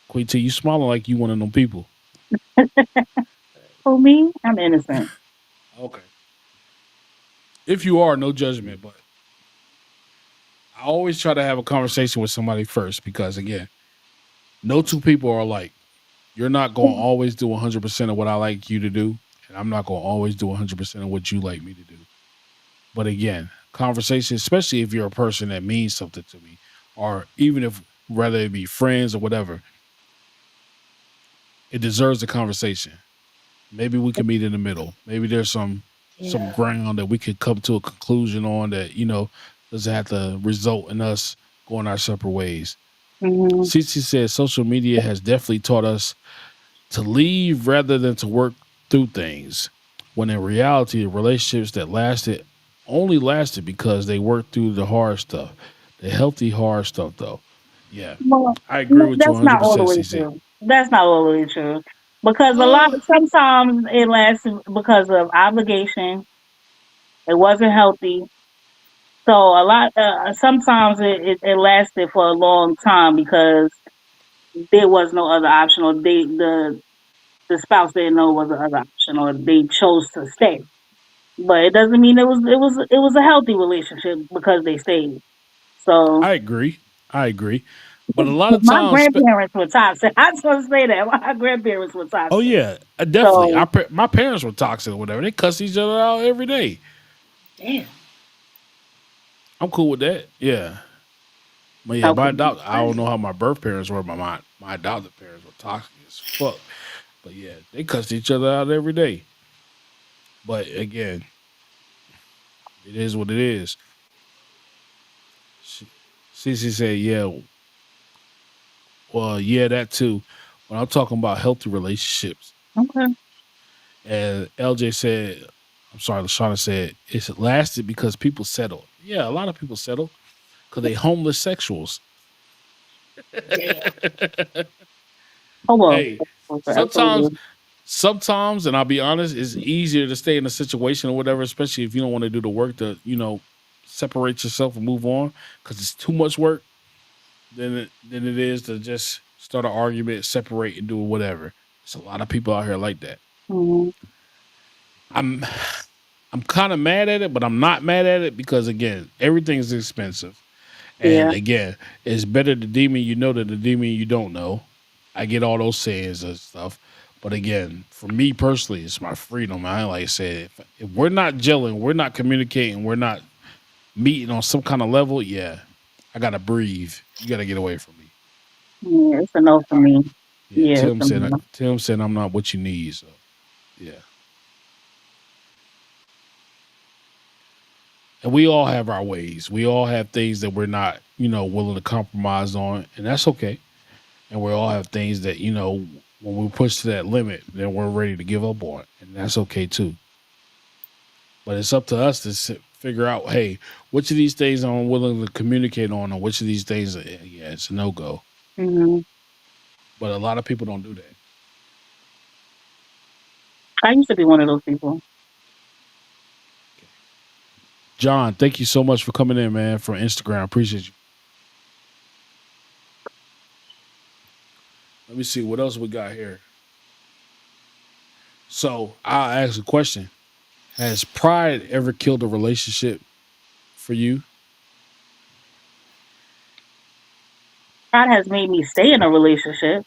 Queen T, you smiling like you one of them people. For me, I'm innocent. Okay. If you are, no judgment, but I always try to have a conversation with somebody first because again, no two people are alike. You're not going to always do 100% of what I like you to do, and I'm not going to always do 100% of what you like me to do. But again, conversation, especially if you're a person that means something to me, or even if whether it be friends or whatever, it deserves a conversation. Maybe we can meet in the middle. Maybe there's some Yeah. ground that we could come to a conclusion on that doesn't have to result in us going our separate ways. Hmm. Cici says social media has definitely taught us to leave rather than to work through things. When in reality, the relationships that lasted only lasted because they worked through the hard stuff, the healthy hard stuff. Though, yeah, Well, I agree no, with you that's not all the 100%, way CC. true. That's not all the way true. Because a lot of sometimes it lasts because of obligation. It wasn't healthy. So a lot, sometimes it lasted for a long time because there was no other option, or the spouse didn't know was the other option, or they chose to stay. But it doesn't mean it was a healthy relationship because they stayed. So I agree. I agree. But a lot of my times, grandparents were toxic. I just want to say that my grandparents were oh toxic. yeah, definitely. So My parents were toxic or whatever. They cuss each other out every day. Damn. I'm cool with that. Yeah. But yeah, Okay. I don't know how my birth parents were, but my adopted parents were toxic as fuck. But yeah, they cussed each other out every day. But again, it is what it is. She, Cece said, yeah, well, yeah, that too. But I'm talking about healthy relationships. Okay. And LJ said, I'm sorry, Lashana said, it's lasted because people settle. Yeah, a lot of people settle because they homeless sexuals. Damn. Oh well. Hey, sometimes Absolutely. sometimes, and I'll be honest, it's easier to stay in a situation or whatever, especially if you don't want to do the work to, separate yourself and move on because it's too much work than it is to just start an argument, separate, and do whatever. There's a lot of people out here like that. Hmm. I'm I'm kind of mad at it, but I'm not mad at it because again, everything's expensive. And Yeah. again, it's better the demon you know than the demon you don't know. I get all those sayings and stuff. But again, for me personally, it's my freedom. Like I said, if we're not gelling, we're not communicating, we're not meeting on some kind of level, yeah, I gotta breathe. You gotta get away from me. Yeah. It's a no for me. Yeah, Yeah. It's a no. Tim said I'm not what you need. So yeah. And we all have our ways. We all have things that we're not, willing to compromise on, and that's okay. And we all have things that, when we push to that limit, then we're ready to give up on, and that's okay too. But it's up to us to figure out, hey, which of these things I'm willing to communicate on, and which of these things, yeah, it's a no go. Hmm. But a lot of people don't do that. I used to be one of those people. John, thank you so much for coming in, man, from Instagram. Appreciate you. Let me see what else we got here. So I'll ask a question: has pride ever killed a relationship for you? God has made me stay in a relationship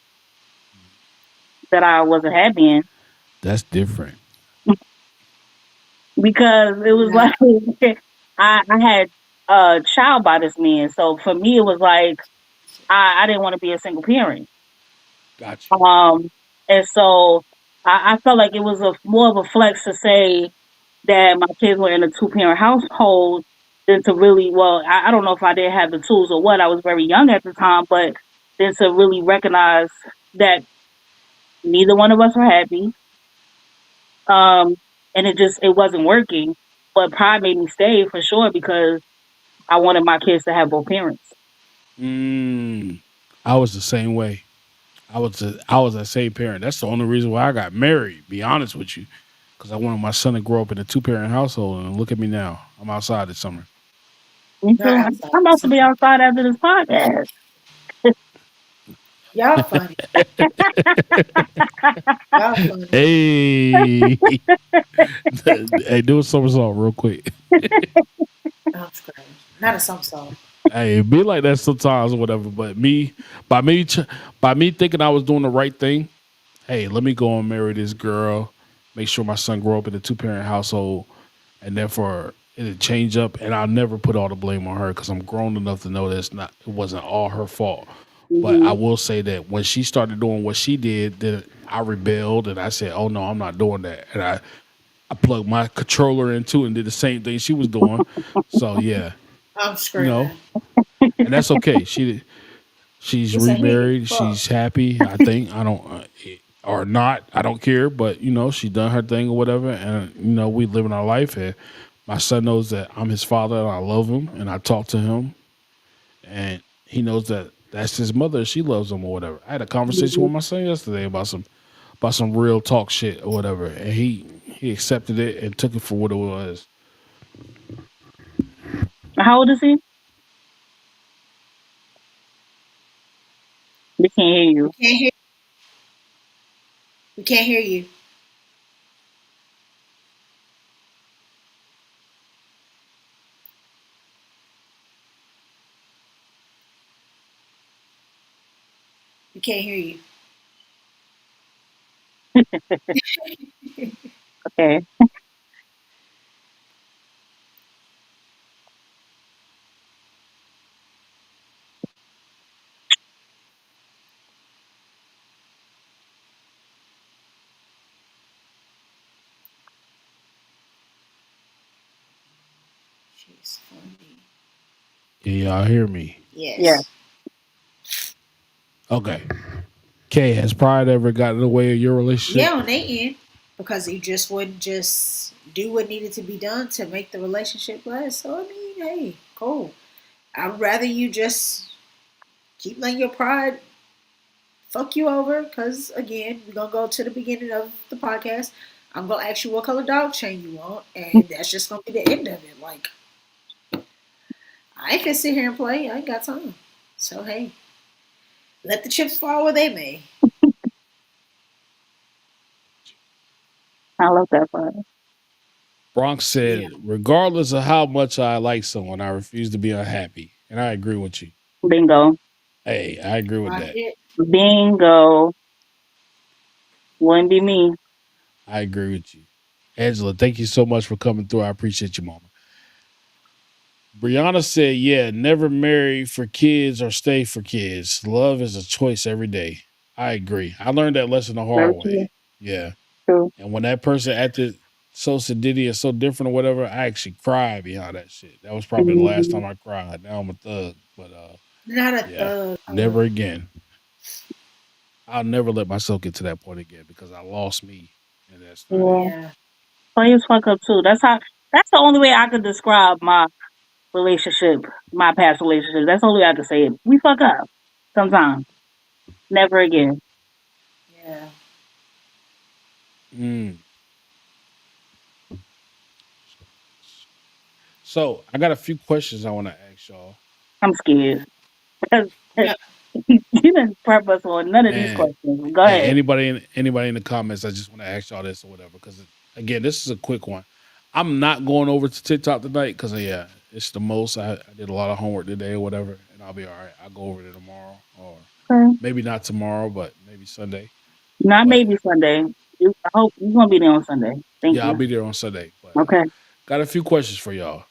that I wasn't happy in That's different. because it was Nah. like I had a child by this man. So for me, it was like I didn't want to be a single parent. Got you. Um, and so I felt like it was a more of a flex to say that my kids were in a two parent household than to really, well, I don't know if I didn't have the tools or what. I was very young at the time, but then to really recognize that neither one of us were happy. Um, and it wasn't working. But pride made me stay for sure because I wanted my kids to have both parents. Mm, I was the same way. I was that same parent. That's the only reason why I got married. Be honest with you, because I wanted my son to grow up in a 2 parent household. And look at me now. I'm outside this summer. Me Not too. outside I'm the about to be summer. outside after this podcast. Y'all funny. Y'all funny. Hey, hey, do a somersault real quick. I'm screaming. Not a some song. Hey, it be like that sometimes or whatever. But by me, by me thinking I was doing the right thing. Hey, let me go and marry this girl. Make sure my son grow up in a 2 parent household, and therefore it'll change up. And I'll never put all the blame on her because I'm grown enough to know that it wasn't all her fault. But I Hmm. will say that when she started doing what she did, then I rebelled and I said, "Oh no, I'm not doing that." And I plugged my controller into it and did the same thing she was doing. So yeah, I'm you know, screaming. and that's okay. She's He said he didn't give remarried. a fuck. She's happy. I think I don't or not. I don't care. But she done her thing or whatever, and we living our life. And my son knows that I'm his father and I love him, and I talk to him, and he knows that that's his mother. She loves him or whatever. I had a conversation Hmm. with my son yesterday about some real talk shit or whatever, and he accepted it and took it for what it was. How old is he? We can't hear We you. can't hear. We can't hear you. We can't hear you. Okay. She's funny. Can y'all hear me? Yes. Yeah. Okay. Kay, has pride ever gotten in the way of your relationship? Yeah, on their end. Because he just wouldn't just do what needed to be done to make the relationship last. So I mean, hey, cool. I'd rather you just keep letting your pride fuck you over. Because again, we're gonna go to the beginning of the podcast. I'm gonna ask you what color dog chain you want, and that's just gonna be the end of it. Like I ain't gonna sit here and play. I ain't got time. So hey, let the chips fall where they may. I love that part. Bronx said, Yeah. regardless of how much I like someone, I refuse to be unhappy. And I agree with you. Bingo. Hey, I agree with Rock that. it. Bingo. Wouldn't be me. I agree with you. Angela, thank you so much for coming through. I appreciate you, mama. Brianna said, yeah, never marry for kids or stay for kids. Love is a choice every day. I agree. I learned that lesson the Very hard way. true. Yeah. True. And when that person acted so sedity or so different or whatever, I actually cried behind that shit. That was probably the last Mhm. time I cried. Now I'm a thug. But Not a yeah. thug. Never again. I'll never let myself get to that point again because I lost me. And that's not it. Yeah. Yeah. Play as fuck up too. That's the only way I could describe my relationship, my past relationship. That's the only way I could say it. We fuck up sometimes. Never again. Yeah. Mm. So I got a few questions I want to ask y'all. I'm scared. Because Yeah. you didn't prep us on none of these And questions. Go hey, ahead. anybody in the comments, I just want to ask y'all this or whatever. Because again, this is a quick one. I'm not going over to TikTok tonight because yeah, it's the most. I did a lot of homework today or whatever, and I'll be all right. I'll go over there tomorrow, or Okay. maybe not tomorrow, but maybe Sunday. Not But maybe Sunday. I hope you're gonna be there on Sunday. Thank yeah, I'll you. be there on Sunday. But Okay. got a few questions for y'all.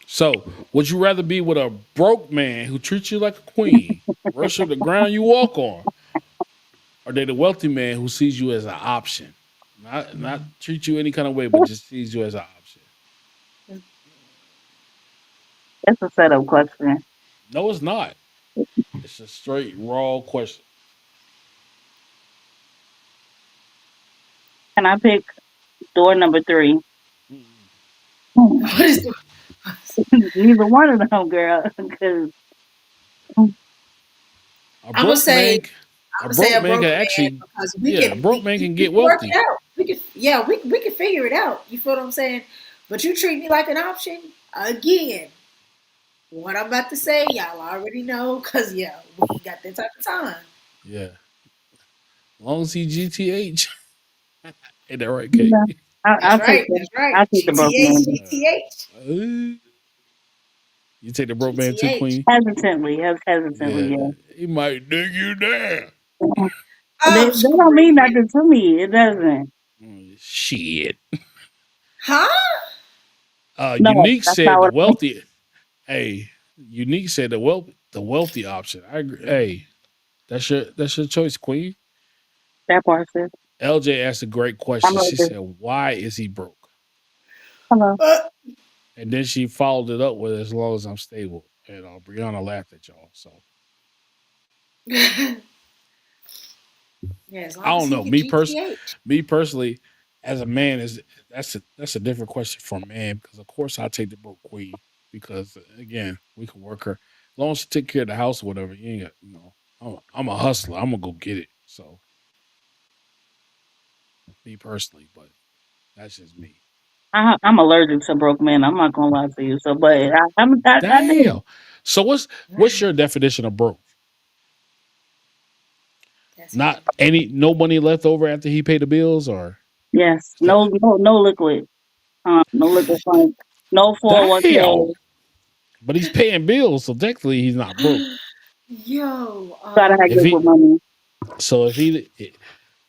So, would you rather be with a broke man who treats you like a queen, worship the ground you walk on, or date a wealthy man who sees you as an option? Not treat you any kind of way, but just sees you as an option. That's a setup question. No, it's not. It's a straight raw question. Can I pick door number 3? Mm-mm. What is the Neither one of them, girl. Because A I'm gonna broke say man, I'm a gonna say broke a man broke can man actually, because yeah, a broke man can we get can work it wealthy. out. We can figure it out. You feel what I'm saying? But you treat me like an option again. What I'm about to say, y'all already know, cause yeah, we ain't got that type of time. Yeah, long as he GTH, ain't that right, you Kate? know, That's right. That's right. I'll take the broke GTH, man. GTH, Uh, you take the broke man too, GTH. Queen. Hesitantly, Yeah, yeah. he might dig you down. They I'm don't mean screaming. nothing to me. It doesn't. Shit. Huh? No, Unique that's said not the what I mean. wealthy. Hey, Unique said the wealthy option. I agree. Hey, that's your choice, Queen. That part says. LJ asked a great I'm question. like She this. said, "Why is he broke?" Hello. Uh, And then she followed it up with, "As long as I'm stable." And Brianna laughed at y'all. So yeah, as I long as don't he know. can GTH. Me personally, as a man, is that's a different question for a man because of course I take the broke queen because again we can work her as long as she take care of the house or whatever. You ain't got I'm a hustler. I'm gonna go get it. So me personally, but that's just me. I'm allergic to broke men. I'm not gonna lie to you. So, but I did. Damn. So what's your definition of broke? That's Not crazy. no money left over after he paid the bills or Yes. No liquid. No liquid fund. No damn. 401k. But he's paying bills, so technically he's not broke. Yo, Gotta have If good with he money. so if he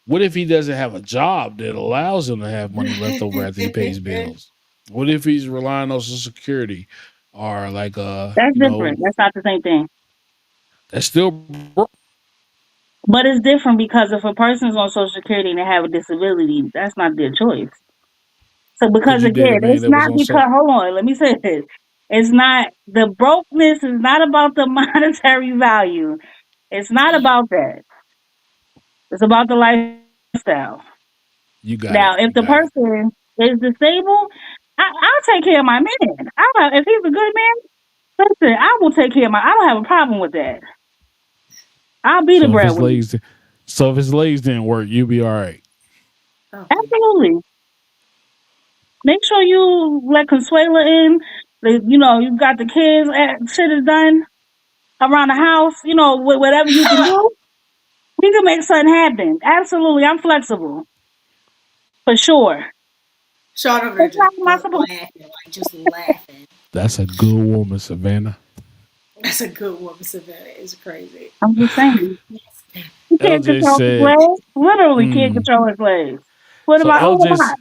what if he doesn't have a job that allows him to have money left over after he pays bills? What if he's relying on Social Security or like That's different. That's not the same thing. that's still broke. But it's different because if a person's on Social Security and they have a disability, that's not their choice. So Because because you dated a again, man it's that was not on because so. hold on, let me say this. It's not the brokenness is not about the monetary value. It's not Yeah. about that. It's about the lifestyle. You got it. Now, if You the got it. person is disabled, I'll take care of my man. If he's a good man, listen, I will take care of my. I don't have a problem with that. I'll be the So if his breadwinner. legs, so if his legs didn't work, you'll be all right. Okay. Absolutely. Make sure you let Consuela in. You got the kids. Shit is done around the house. Whatever you can do, we can make something happen. Absolutely, I'm flexible for sure. Sean over there It's just not my supposed. laughing, like just laughing. That's a good woman, Savannah. That's a good woman, Savannah. It's crazy. I'm just saying. Yes. He can't LJ control his said, legs. Literally can't mm. control his legs. What So about who am I?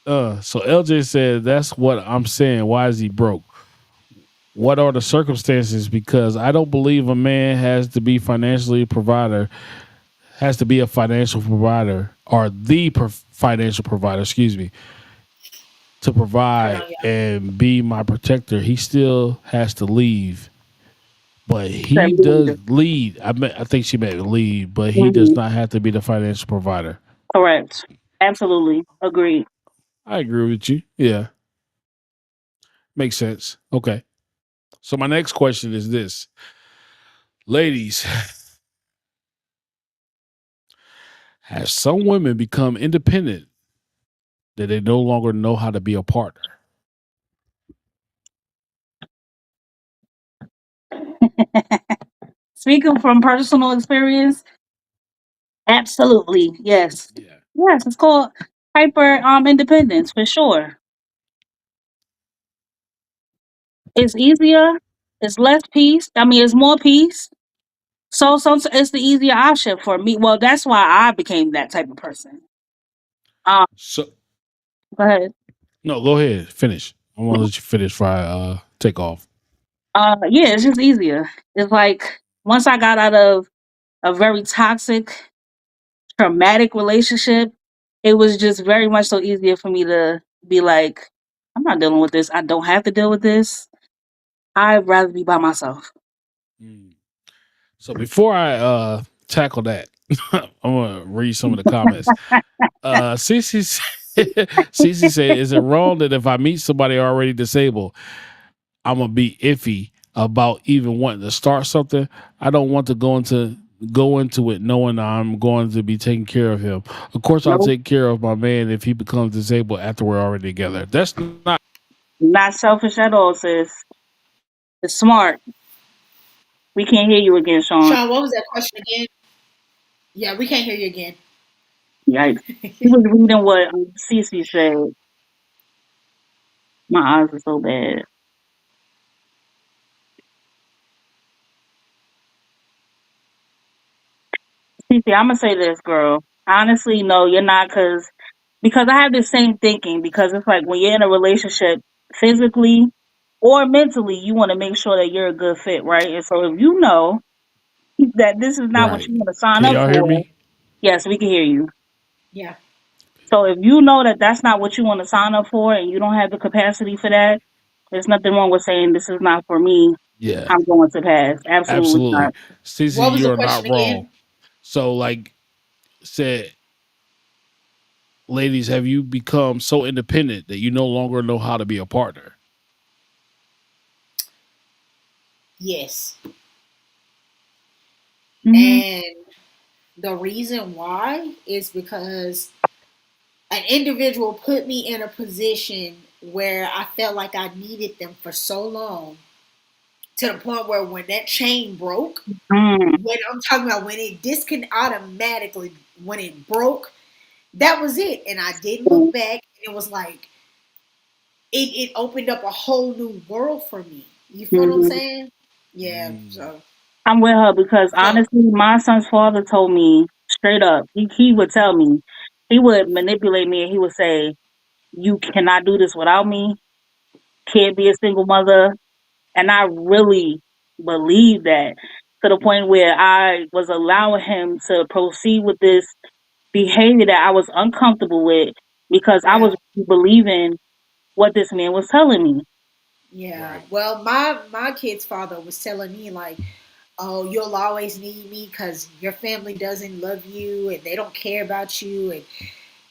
LJ said, that's what I'm saying. Why is he broke? What are the circumstances? Because I don't believe a man has to be a financial provider or financial provider, excuse me, to Hold provide on, y'all. and be my protector. He still has to leave, but Said he does leader. lead. I think she meant lead, but he does Hmm. not have to be the financial provider. Correct. Absolutely. Agreed. I agree with you. Yeah, makes sense. Okay. So my next question is this. Ladies, have some women become independent that they no longer know how to be a partner? Speaking from personal experience, absolutely. Yes. Yeah. Yes, it's called hyper independence for sure. It's easier, it's less peace. I mean it's more peace. So it's the easier option for me. Well, that's why I became that type of person. Um So go ahead. no, go ahead. Finish. I want to let you finish before I take off. Yeah, it's just easier. It's like once I got out of a very toxic, traumatic relationship, it was just very much so easier for me to be like, I'm not dealing with this. I don't have to deal with this. I'd rather be by myself. Mm. So before I tackle that, I'm gonna read some of the comments. Cece Cece said, "Is it wrong that if I meet somebody already disabled, I'm gonna be iffy about even wanting to start something? I don't want to go into it knowing I'm going to be taking care of him. Of course, I'll Nope. take care of my man if he becomes disabled after we're already together. That's not Not selfish at all, sis. It's smart. We can't hear you again, Sean. Sean, what was that question again? Yeah, we can't hear you again. Yikes. He was reading what Cece said. My eyes are so bad. Cece, I'm gonna say this, girl. Honestly, no, you're not, because I have the same thinking. Because it's like when you're in a relationship, physically or mentally, you want to make sure that you're a good fit, right? And so if you know that this is not what right. you want to sign Can up y'all hear for, me? yes, we can hear you. Yeah. So if you know that that's not what you want to sign up for, and you don't have the capacity for that, there's nothing wrong with saying this is not for me. Yeah, I'm going to pass. Absolutely absolutely. not. Cece, What was you the are not question wrong. again? So, like said, ladies, have you become so independent that you no longer know how to be a partner? Yes. Hmm. And the reason why is because an individual put me in a position where I felt like I needed them for so long to the point where when that chain broke, Mm. when I'm talking about when it disconnect automatically, when it broke, that was it. And I didn't look back. It was like it opened up a whole new world for me. You feel what I'm Hmm. saying? Yeah. Mm, I'm with her because So honestly, my son's father told me straight up. He would tell me, he would manipulate me, and he would say, "You cannot do this without me. Can't be a single mother." And I really believe that, to the point where I was allowing him to proceed with this behavior that I was uncomfortable with, because I Yeah. was believing what this man was telling me. Yeah. Right. Well, my kid's father was telling me like, "Oh, you'll always need me because your family doesn't love you and they don't care about you and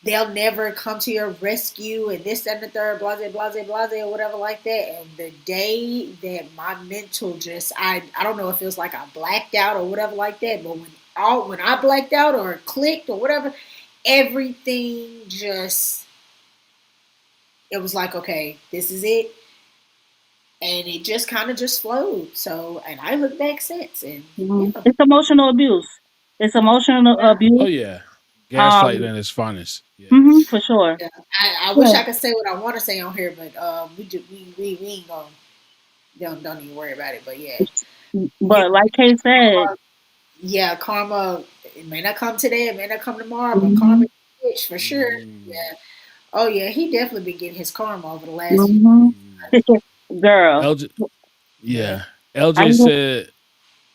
they'll never come to your rescue and this that, and the third, blase, blase, blase, or whatever like that." And the day that my mental just, I don't know if it was like I blacked out or whatever like that, but when I blacked out or clicked or whatever, everything just, it was like, okay, this is it. And it just kind of just flowed. So, and I look back since, and yeah, It's emotional abuse. It's emotional yeah, Oh abuse. yeah. Gaslighting Um, at its finest. Yeah. for sure. yeah. I wish Yeah. I could say what I want to say on here, but we ain't gonna, don't even worry about it. But yeah, you, But like Kay said, yeah, karma. It may not come today, it may not come tomorrow, but karma hmm is bitch for sure. Mm, Yeah. Oh yeah, he definitely been getting his karma over the last few. hmm mm. girl, LJ, Yeah. yeah. I LJ just, said,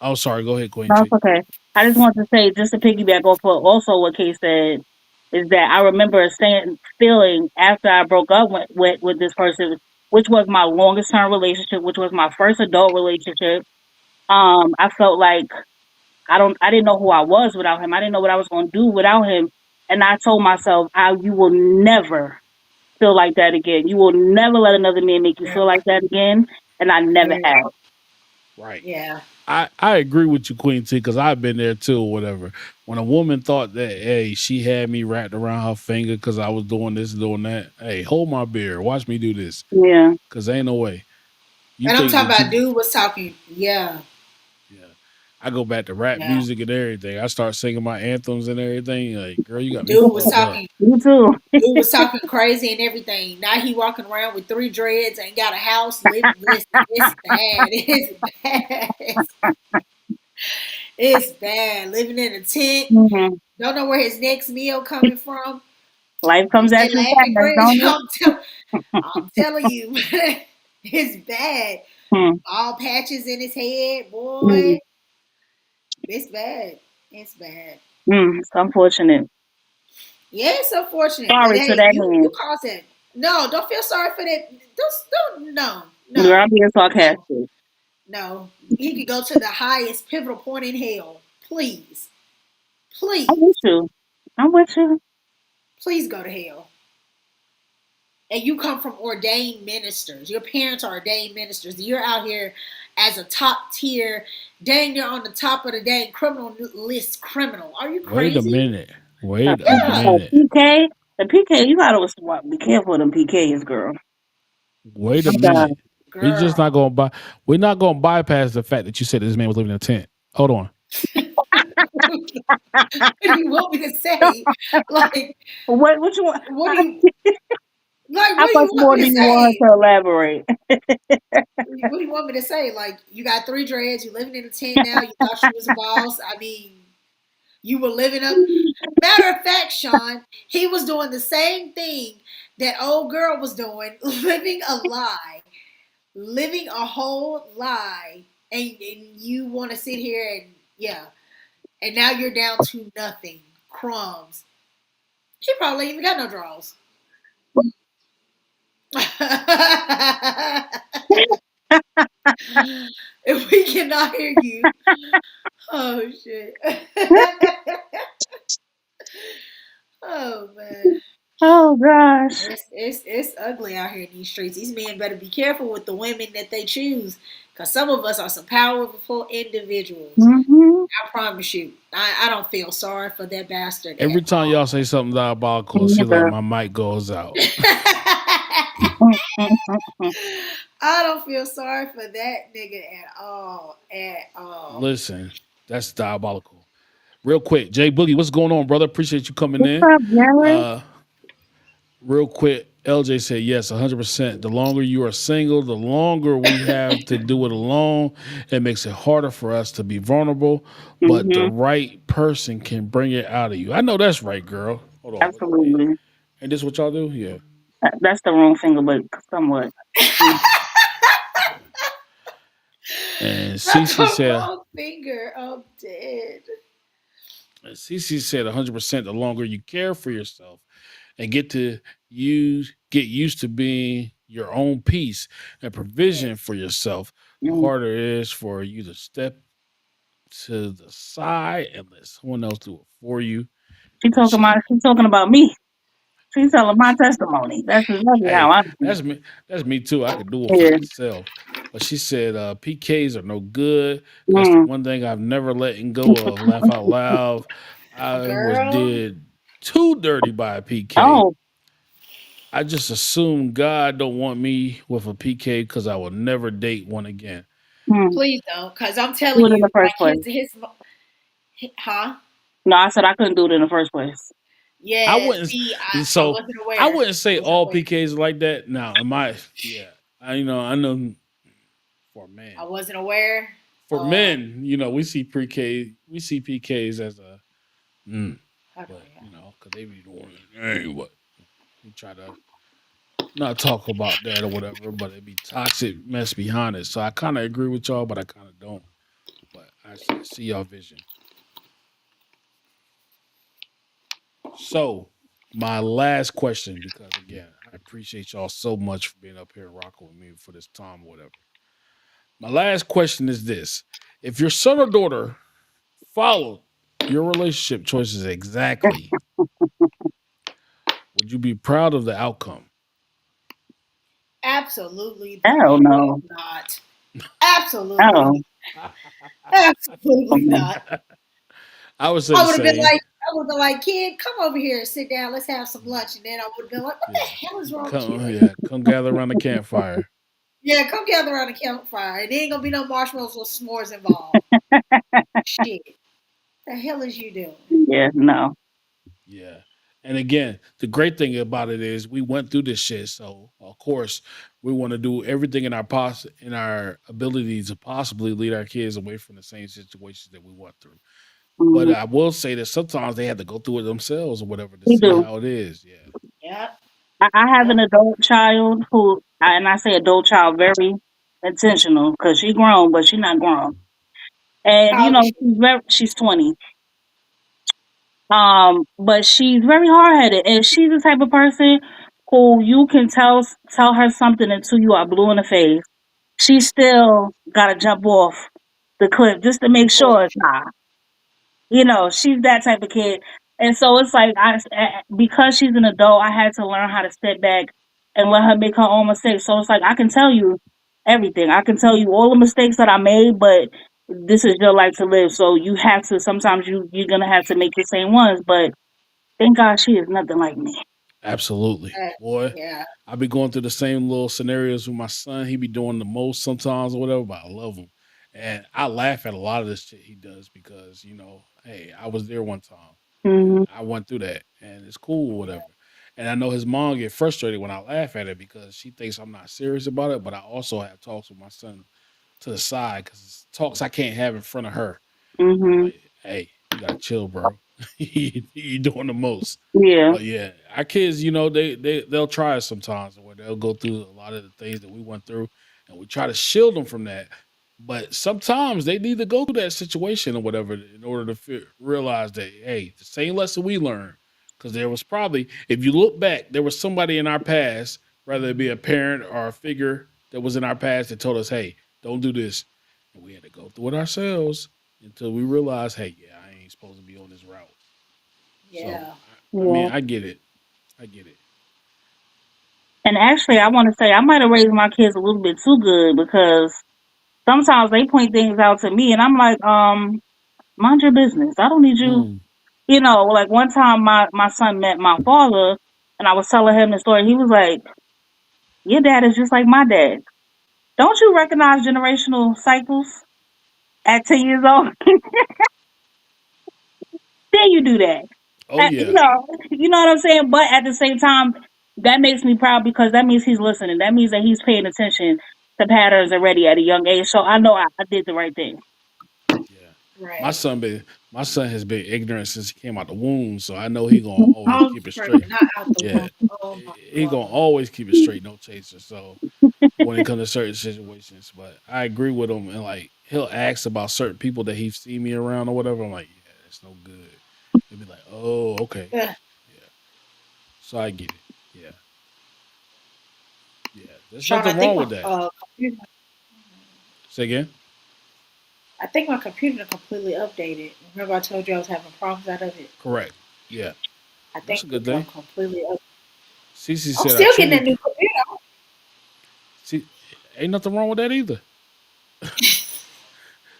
"Oh, sorry. Go ahead, Queen that's T." okay. I just want to say, just to piggyback off of also what Kay said, is that I remember saying, feeling after I broke up with this person, which was my longest term relationship, which was my first adult relationship. I felt like I didn't know who I was without him. I didn't know what I was going to do without him. And I told myself, you will never feel like that again. You will never let another man make you Yeah. feel like that again. And I never Yeah. have. Right. Yeah. I agree with you, Queen T, because I've been there too, or whatever. When a woman thought that, hey, she had me wrapped around her finger because I was doing this, doing that. Hey, hold my beer. Watch me do this. Yeah. Because ain't no way. You And I'm think talking that about you, dude was talking. Yeah. yeah. I go back to rap Yeah. music and everything. I start singing my anthems and everything. Like, girl, you got me Dude was fucked up. talking. Me too. Dude was talking crazy and everything. Now he walking around with 3 dreads, ain't got a house. Listen, it's bad. It's bad. It's bad. Living in a tent. hmm Don't know where his next meal coming from. Life They comes say at you laughing fast, grits. don't it? I'm telling you, it's bad. Hmm. All patches in his head, Mm. boy. It's bad. It's bad. It's unfortunate. Yeah, it's unfortunate, but Sorry to hey, that you man. caused it. No, don't feel sorry for that. Don't no, Girl, no, I'm being no, sarcastic. no. He could go to the highest pivotal point in hell. Please, I'm with please, you. I'm with you. please go to hell. And you come from ordained ministers. Your parents are ordained ministers. You're out here as a top tier, dang, you're on the top of the dang criminal list criminal. Are you Wait a crazy? minute. Wait a Yeah, minute. PK, the PK, you gotta be careful of them PKs, girl. Wait a My God. minute. We just not girl. gonna buy. We're not gonna bypass the fact that you said this man was living in a tent. Hold on. What do you want me to say? Like, What you want? what do you How what do much you want more me do to you want say? her to elaborate? What do you want me to say? Like, you got 3 dreads, you living in a tent now, you thought you was a boss. I mean, you were living up. Matter of fact, Sean, he was doing the same thing that old girl was doing, living a lie, living a whole lie, and you want to sit here and yeah, and now you're down to nothing, crumbs. He probably ain't even got no draws. If we cannot hear you, oh shit. Oh man. Oh gosh. It's ugly out here in these streets. These men better be careful with the women that they choose, because some of us are some powerful individuals. Mm-hmm. I promise you. I don't feel sorry for that bastard at Every time y'all say something diabolical, it seems like Neither. my mic goes out. Mm-mm-mm-mm. I don't feel sorry for that nigga at all. At all. Listen, that's diabolical. Real quick, Jay Boogie, what's going on, brother? Appreciate you coming What's in. up, Jared? Uh, real quick, LJ said yes, 100%. The longer you are single, the longer we have to do it alone. It makes it harder for us to be vulnerable, but the Mm-hmm. right person can bring it out of you. I know that's right, girl. Hold on. Absolutely. And this what y'all do? Yeah. That's the wrong finger, but somewhat. Mm. And Not Cece the said, wrong finger. I'm dead. Cece said 100% the longer you care for yourself and get to you get used to being your own peace and provision for yourself, the Mm. harder it is for you to step to the side and let someone else do it for you. And shit. She's talking about me. She's telling my testimony. That's exactly how Hey, I feel. that's me. That's me too. I could do it for Yeah. myself. But she said PKs are no good. That's the Mm. one thing I've never letting go of. Laugh out loud. I was Girl, did too dirty by a PK. Oh. I just assume God don't want me with a PK because I will never date one again. Mm. please don't, because I'm Do telling it in the you, first like place. huh? No, I said I couldn't do it in the first place. I Yeah, wouldn't. see, I So wasn't I aware. wouldn't I say wasn't all aware. PKs are like that. Now, in my yeah, I know for I man. wasn't aware. For men, we see PKs as a, Hold on, but yeah. because they be doing it. Hey, what we try to not talk about that or whatever, but it be toxic mess behind it. So I kind of agree with y'all, but I kind of don't. But I see y'all vision. So my last question, because again, I appreciate y'all so much for being up here and rocking with me for this time or whatever. My last question is this: if your son or daughter followed your relationship choices exactly, would you be proud of the outcome? Absolutely the Hell fuck no. not. Absolutely, Oh. absolutely Mm. not. I would say I the would have been same. like, I would have been like, kid, come over here and sit down. Let's have some lunch. And then I would have been like, what the Yeah. hell is wrong with you? Come gather around the campfire. Yeah, come gather around the campfire. And there ain't gonna be no marshmallows or s'mores involved. Shit, the hell is you doing? Yeah, no. Yeah. And again, the great thing about it is we went through this shit. So of course we want to do everything in our ability to possibly lead our kids away from the same situations that we went through. But Mm. I will say that sometimes they have to go through it themselves or whatever to We see do. how it is. Yeah. Yep, I have an yep. adult child and I say adult child very intentional because she grown, but she not grown. And How old is she? she's 20. But she's very hard headed, and she's the type of person who you can tell her something until you are blue in the face. She still gotta jump off the cliff just to make Of sure course. it's not. She's that type of kid. And so it's like because she's an adult, I had to learn how to step back and let her make her own mistakes. So it's like I can tell you everything. I can tell you all the mistakes that I made, but this is your life to live. So you have to sometimes you're gonna have to make the same ones. But thank God she is nothing like me. Absolutely. Boy, Yeah. I be going through the same little scenarios with my son. He be doing the most sometimes or whatever, but I love him. And I laugh at a lot of this shit he does because, hey, I was there one time and Hmm. I went through that and it's cool, whatever. And I know his mom get frustrated when I laugh at it because she thinks I'm not serious about it, but I also have talks with my son to the side because it's talks I can't have in front of her. I'm Hmm. like, hey, you gotta chill, bro. You doing the most. Yeah. But yeah, our kids, they'll try it sometimes, where they'll go through a lot of the things that we went through, and we try to shield them from that. But sometimes they need to go through that situation or whatever in order to realize that hey, the same lesson we learned, because there was probably, if you look back, there was somebody in our past, whether it be a parent or a figure that was in our past that told us, hey, don't do this, and we had to go through it ourselves until we realized, hey, yeah, I ain't supposed to be on this route. So, Yeah. I mean, Yeah. I get it. I get it. And actually, I want to say I might have raised my kids a little bit too good because sometimes they point things out to me, and I'm like, mind your business. I don't need you. Mm. Like one time my son met my father and I was telling him the story. He was like, your dad is just like my dad. Don't you recognize generational cycles at 10 years old? Then you do that. Oh yeah, You know what I'm saying? But at the same time, that makes me proud because that means he's listening. That means that he's paying attention to patterns already at a young age. So I know I did the right thing. yeah. My Right. son been my son has been ignorant since he came out the womb, so I know he gonna always I'm keep it straight. screaming, not out the Yeah, womb. Oh my he gonna god. always keep it straight, no chaser. So when it comes to certain situations, but I agree with him, and like he'll ask about certain people that he's seen me around or whatever. I'm like, yeah, that's no good. He'll be like, oh, okay, Ugh. yeah. So I get it. Yeah, yeah. There's Sean, nothing wrong with that. Say again. I think my computer completely updated. Remember I told you I was having problems out of it? Correct. Yeah, I that's think a good it thing. completely up. Cece I'm said, "I still getting a truly new computer. see. Ain't nothing wrong with that either."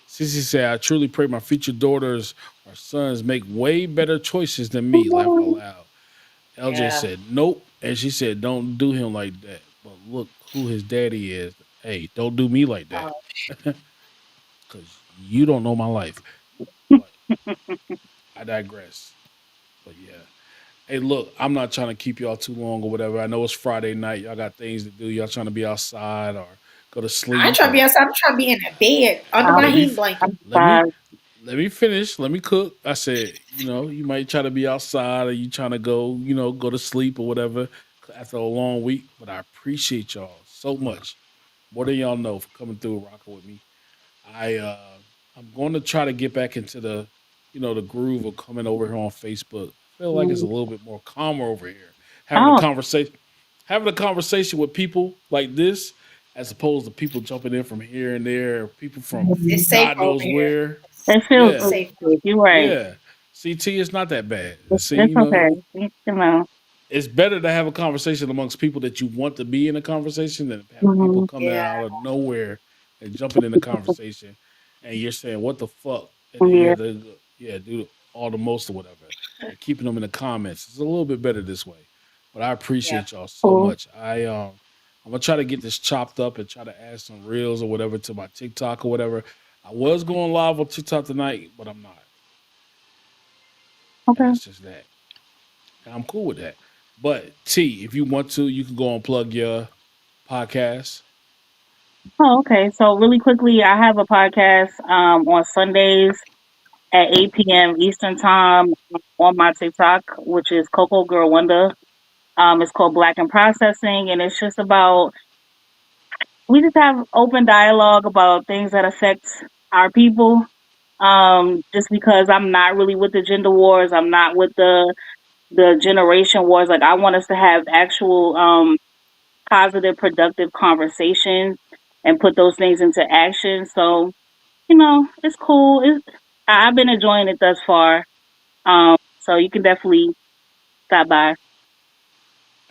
Cece said, "I truly pray my future daughters or sons make way better choices than me." Laugh out loud. LJ Yeah. said, "Nope," and she said, "Don't do him like that." But look who his daddy is. Hey, don't do me like that, Uh, because you don't know my life. But I digress. But yeah. Hey, look, I'm not trying to keep y'all too long or whatever. I know it's Friday night. Y'all got things to do. Y'all trying to be outside or go to I ain't sleep trying to be or outside. I'm trying to be in the bed under my let me I'm, heat f- blanket. I'm let me fine. let me finish. Let me cook. I said, you might try to be outside or you trying to go, go to sleep or whatever after a long week. But I appreciate y'all so much, more than y'all know, for coming through and rocking with me. I'm going to try to get back into the groove of coming over here on Facebook. I feel like it's a Mm. little bit more calmer over here, Oh, having a conversation with people like this, as opposed to people jumping in from here and there, people from mhm. It's safe God over knows here. where. It feels It's Yeah, safe. good. You're right. yeah. CT is not that bad. See, It's okay. You know. it's better to have a conversation amongst people that you want to be in a conversation than having people Hmm. coming Yeah. out of nowhere and jumping in the conversation, and you're saying what the fuck, and then you Yeah. have to do all the most or whatever, and keeping them in the comments. It's a little bit better this way, but I Yeah. appreciate y'all so Cool. much. I'm gonna try to get this chopped up and try to add some reels or whatever to my TikTok or whatever. I was going live on TikTok tonight, but I'm not, and Okay. that's just that. And I'm cool with that. But T, if you want to, you can go and plug your podcast. Oh, okay. So really quickly, I have a podcast on Sundays at 8 p.m. Eastern time on my TikTok, which is Coco Girl Wonder. It's called Black and Processing, and it's just about we just have open dialogue about things that affect our people. Just because I'm not really with the gender wars, I'm not with the generation wars. Like I want us to have actual positive, productive conversations and put those things into action. So it's cool. I've been enjoying it thus far. So you can definitely stop by.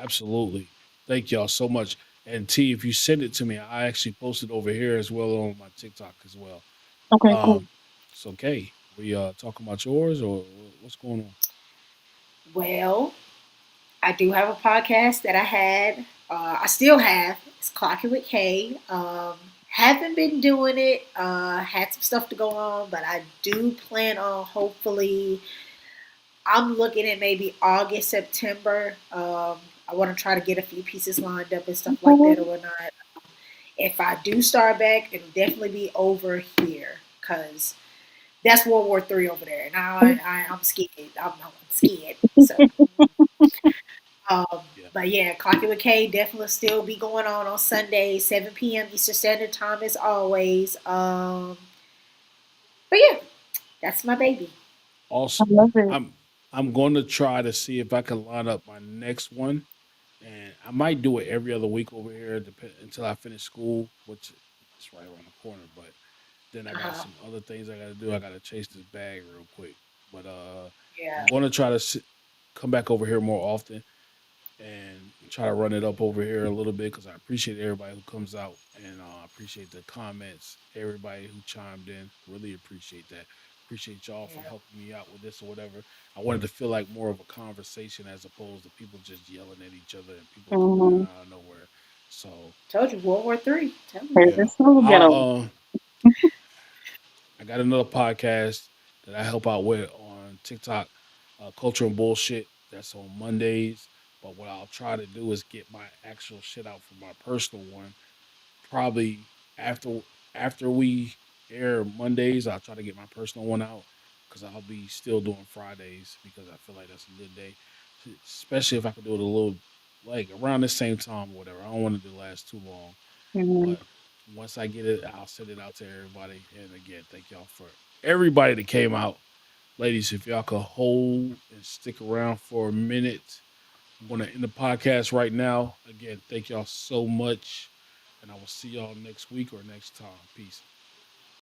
Absolutely. Thank y'all so much. And T, if you send it to me, I actually posted over here as well on my TikTok as well. Okay, cool. Um, it's okay. We talking about yours or what's going on? Well, I do have a podcast that I had. I still have. It's Clocking with K. Haven't been doing it. Had some stuff to go on, but I do plan on hopefully. I'm looking at maybe August, September. I want to try to get a few pieces lined up and stuff like that or Okay. whatnot. If I do start back, it'll definitely be over here because that's World War III over there, and I'm scared. I'm scared. So, um, Yeah. but yeah, Clock with K definitely still be going on Sunday, 7 p.m. Eastern Standard Time as always. But yeah, that's my baby. I Awesome. love it. I'm going to try to see if I can line up my next one, and I might do it every other week over here, until I finish school, which is right around the corner. But then I got Uh-huh. some other things I got to do. I got to chase this bag real quick. But Yeah, I'm going to try to come back over here more often and try to run it up over here a little bit because I appreciate everybody who comes out and I appreciate the comments, everybody who chimed in. Really appreciate that. Appreciate y'all for yeah. helping me out with this or whatever. I wanted to feel like more of a conversation as opposed to people just yelling at each other and people coming in Mm-hmm. and out of nowhere. So Told you World War III. Tell me. yeah, It's so ghetto. I got another podcast that I help out with on TikTok, Culture and Bullshit. That's on Mondays. But what I'll try to do is get my actual shit out for my personal one. Probably after we air Mondays, I'll try to get my personal one out because I'll be still doing Fridays because I feel like that's a good day, especially if I could do it a little like around the same time or whatever. I don't want it to last too long. Mm-hmm. But once I get it, I'll send it out to everybody. And again, thank y'all for everybody that came out. Ladies, if y'all could hold and stick around for a minute, I'm going to end the podcast right now. Again, thank y'all so much. And I will see y'all next week or next time. Peace.